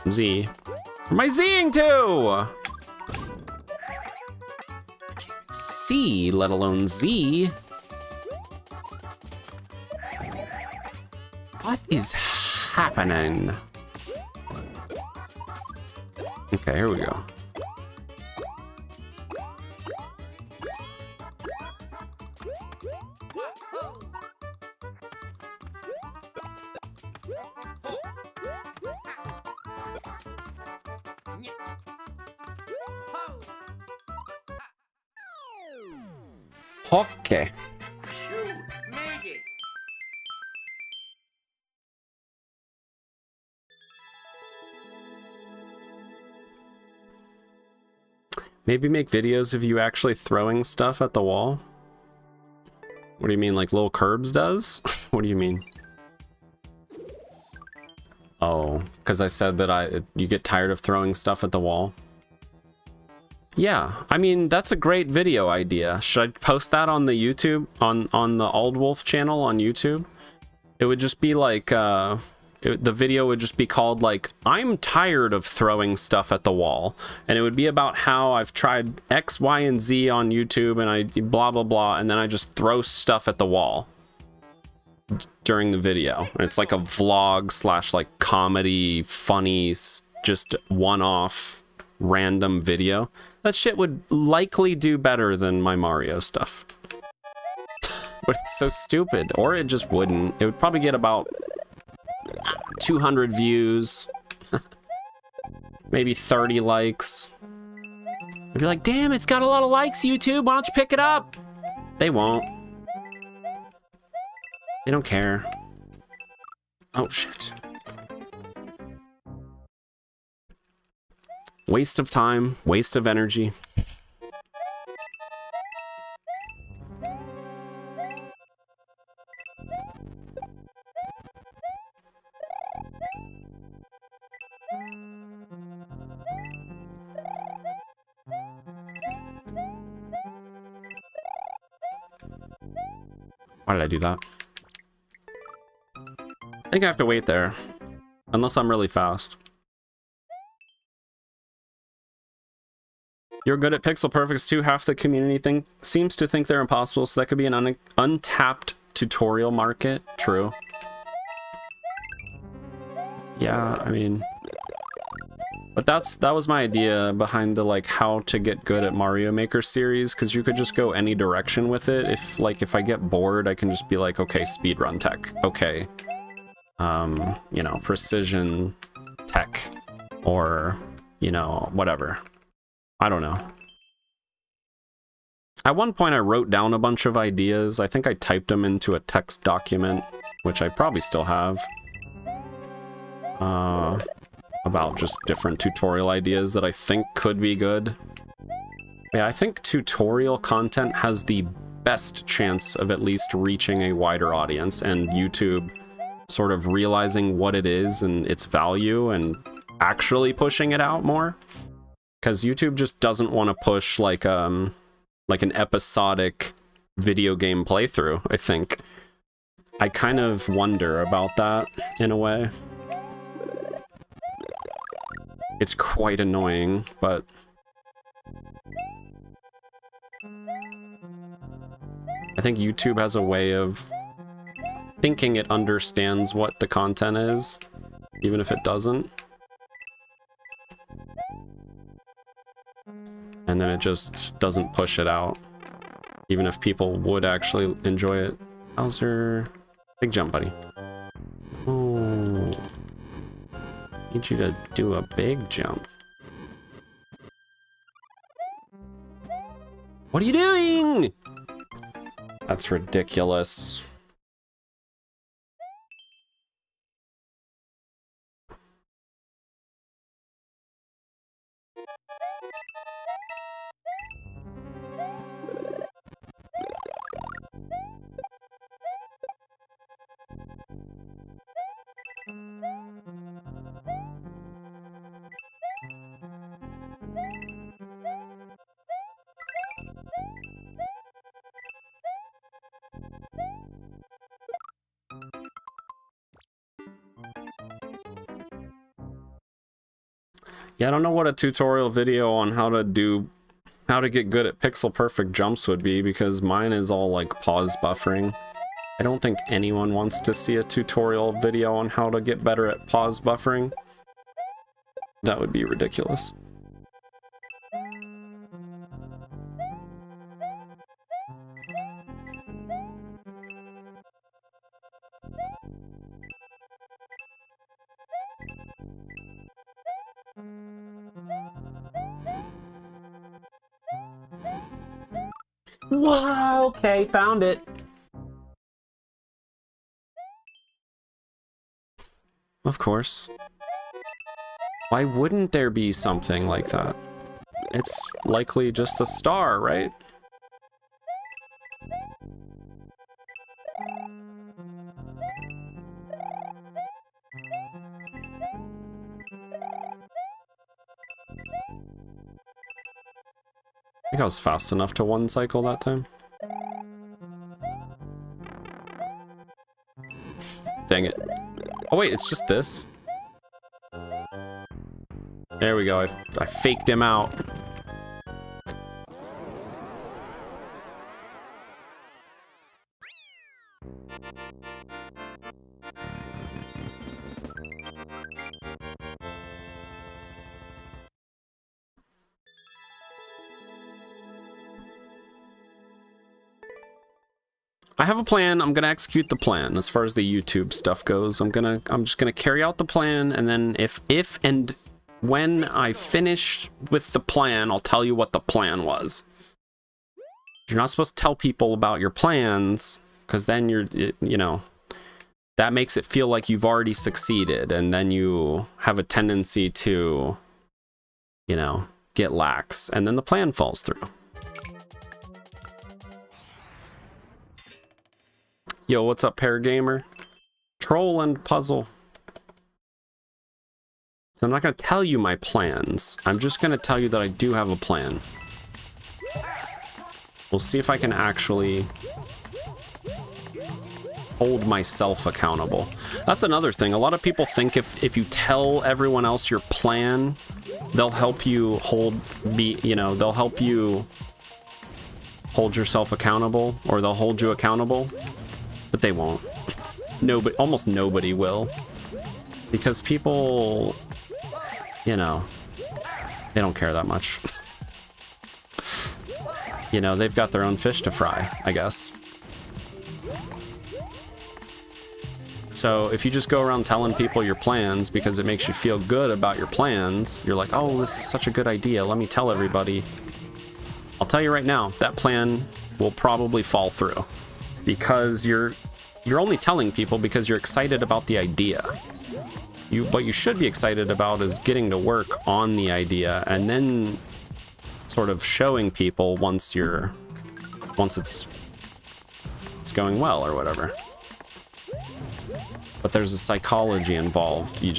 Z. Where am I Zing to? I can't see, let alone Z. What is happening? Okay, here we go. Okay. Maybe make videos of you actually throwing stuff at the wall? What do you mean, like Lil Curbs does? What do you mean? Oh, because I said that you get tired of throwing stuff at the wall? Yeah, I mean, that's a great video idea. Should I post that on the YouTube, on the Aldwulf channel on YouTube? It would just be like, the video would just be called like, I'm tired of throwing stuff at the wall. And it would be about how I've tried X, Y, and Z on YouTube and I blah, blah, blah. And then I just throw stuff at the wall during the video. And it's like a vlog / like comedy, funny, just one-off random video. That shit would likely do better than my Mario stuff. But it's so stupid. Or it just wouldn't. It would probably get about 200 views. Maybe 30 likes. I'd be like, damn, it's got a lot of likes, YouTube. Why don't you pick it up? They won't. They don't care. Oh, shit. Waste of time, waste of energy. Why did I do that? I think I have to wait there. Unless I'm really fast. You're good at Pixel Perfects too. Half the community seems to think they're impossible, so that could be an untapped tutorial market. True. Yeah, I mean... But that was my idea behind the, like, how to get good at Mario Maker series, because you could just go any direction with it. If I get bored, I can just be like, okay, speedrun tech. Okay. You know, precision tech. Or, you know, whatever. I don't know. At one point I wrote down a bunch of ideas. I think I typed them into a text document, which I probably still have. About just different tutorial ideas that I think could be good. Yeah, I think tutorial content has the best chance of at least reaching a wider audience, and YouTube sort of realizing what it is and its value and actually pushing it out more. Because YouTube just doesn't want to push like an episodic video game playthrough, I think. I kind of wonder about that in a way. It's quite annoying, but... I think YouTube has a way of thinking it understands what the content is, even if it doesn't. And then it just doesn't push it out, even if people would actually enjoy it. Bowser, big jump, buddy. Oh, need you to do a big jump. What are you doing? That's ridiculous. Yeah, I don't know what a tutorial video on how to get good at pixel perfect jumps would be, because mine is all like pause buffering. I don't think anyone wants to see a tutorial video on how to get better at pause buffering. That would be ridiculous. Wow, okay, found it. Of course. Why wouldn't there be something like that? It's likely just a star, right? I think I was fast enough to one cycle that time. Dang it. Oh wait, it's just this. There we go, I faked him out. I have a plan. I'm gonna execute the plan as far as the YouTube stuff goes. I'm just gonna carry out the plan, and then if and when I finish with the plan, I'll tell you what the plan was. You're not supposed to tell people about your plans, because then you know, that makes it feel like you've already succeeded, and then you have a tendency to, you know, get lax, and then the plan falls through. Yo, what's up, Pair Gamer? Troll and puzzle. So I'm not going to tell you my plans. I'm just going to tell you that I do have a plan. We'll see if I can actually hold myself accountable. That's another thing. A lot of people think if you tell everyone else your plan, they'll help you they'll help you hold yourself accountable, or they'll hold you accountable, but they won't. Nobody, almost nobody will, because people, you know, they don't care that much. You know, they've got their own fish to fry, I guess. So if you just go around telling people your plans because it makes you feel good about your plans, you're like, oh, this is such a good idea, let me tell everybody. I'll tell you right now, that plan will probably fall through, because you're only telling people because you're excited about the idea. What you should be excited about is getting to work on the idea, and then sort of showing people once it's going well or whatever. But there's a psychology involved. You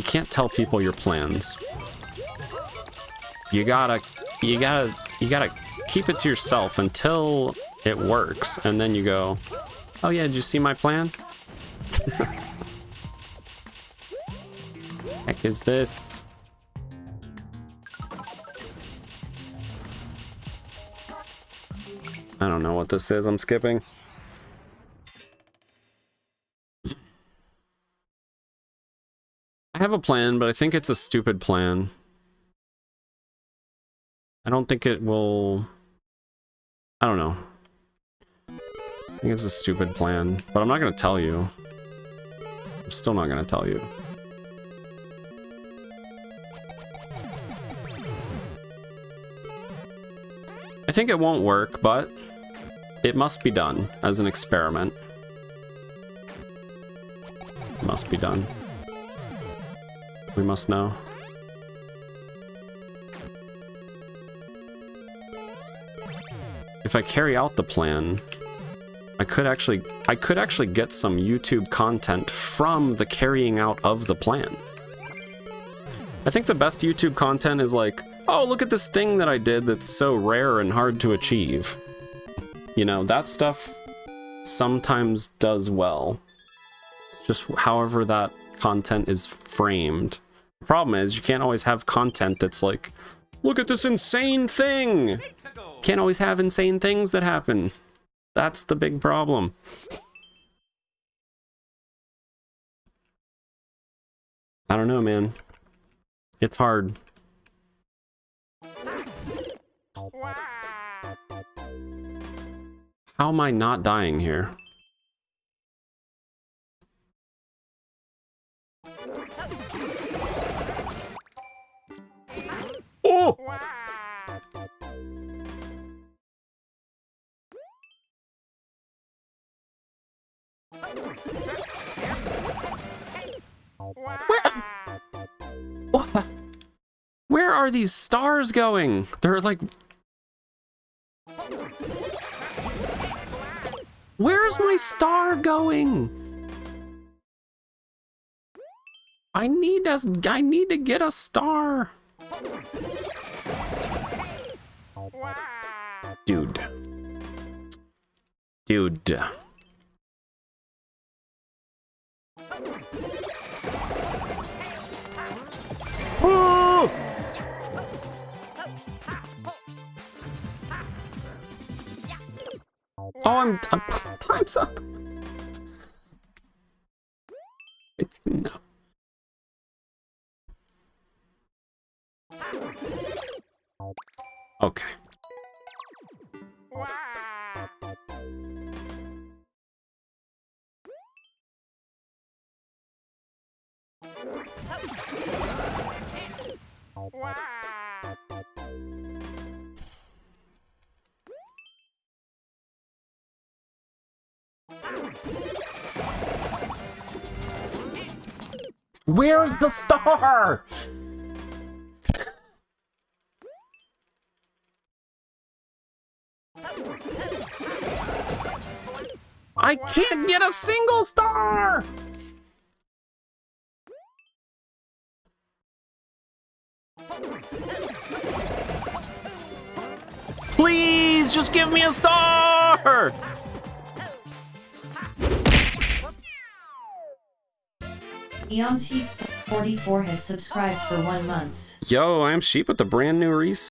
can't tell people your plans. You gotta keep it to yourself until it works, and then you go, oh yeah, did you see my plan? Heck is this? I don't know what this is. I'm skipping. I have a plan, but I think it's a stupid plan. I don't think it will... I don't know. I think it's a stupid plan, but I'm not going to tell you. I'm still not going to tell you. I think it won't work, but it must be done as an experiment. It must be done. We must know. If I carry out the plan, I could actually get some YouTube content from the carrying out of the plan. I think the best YouTube content is like, oh, look at this thing that I did that's so rare and hard to achieve. You know, that stuff sometimes does well. It's just however that content is framed. The problem is you can't always have content that's like, look at this insane thing. Can't always have insane things that happen. That's the big problem. I don't know, man. It's hard. How am I not dying here? Oh! Where are these stars going? They're like... Where's my star going? I need to get a star. Dude. Oh! I'm time's up. I didn't know. Okay. Where's the star? I can't get a single star! Please, just give me a star! her! Eons Heap 44 has subscribed for 1 month. Yo, I'm Sheep with the brand new resub.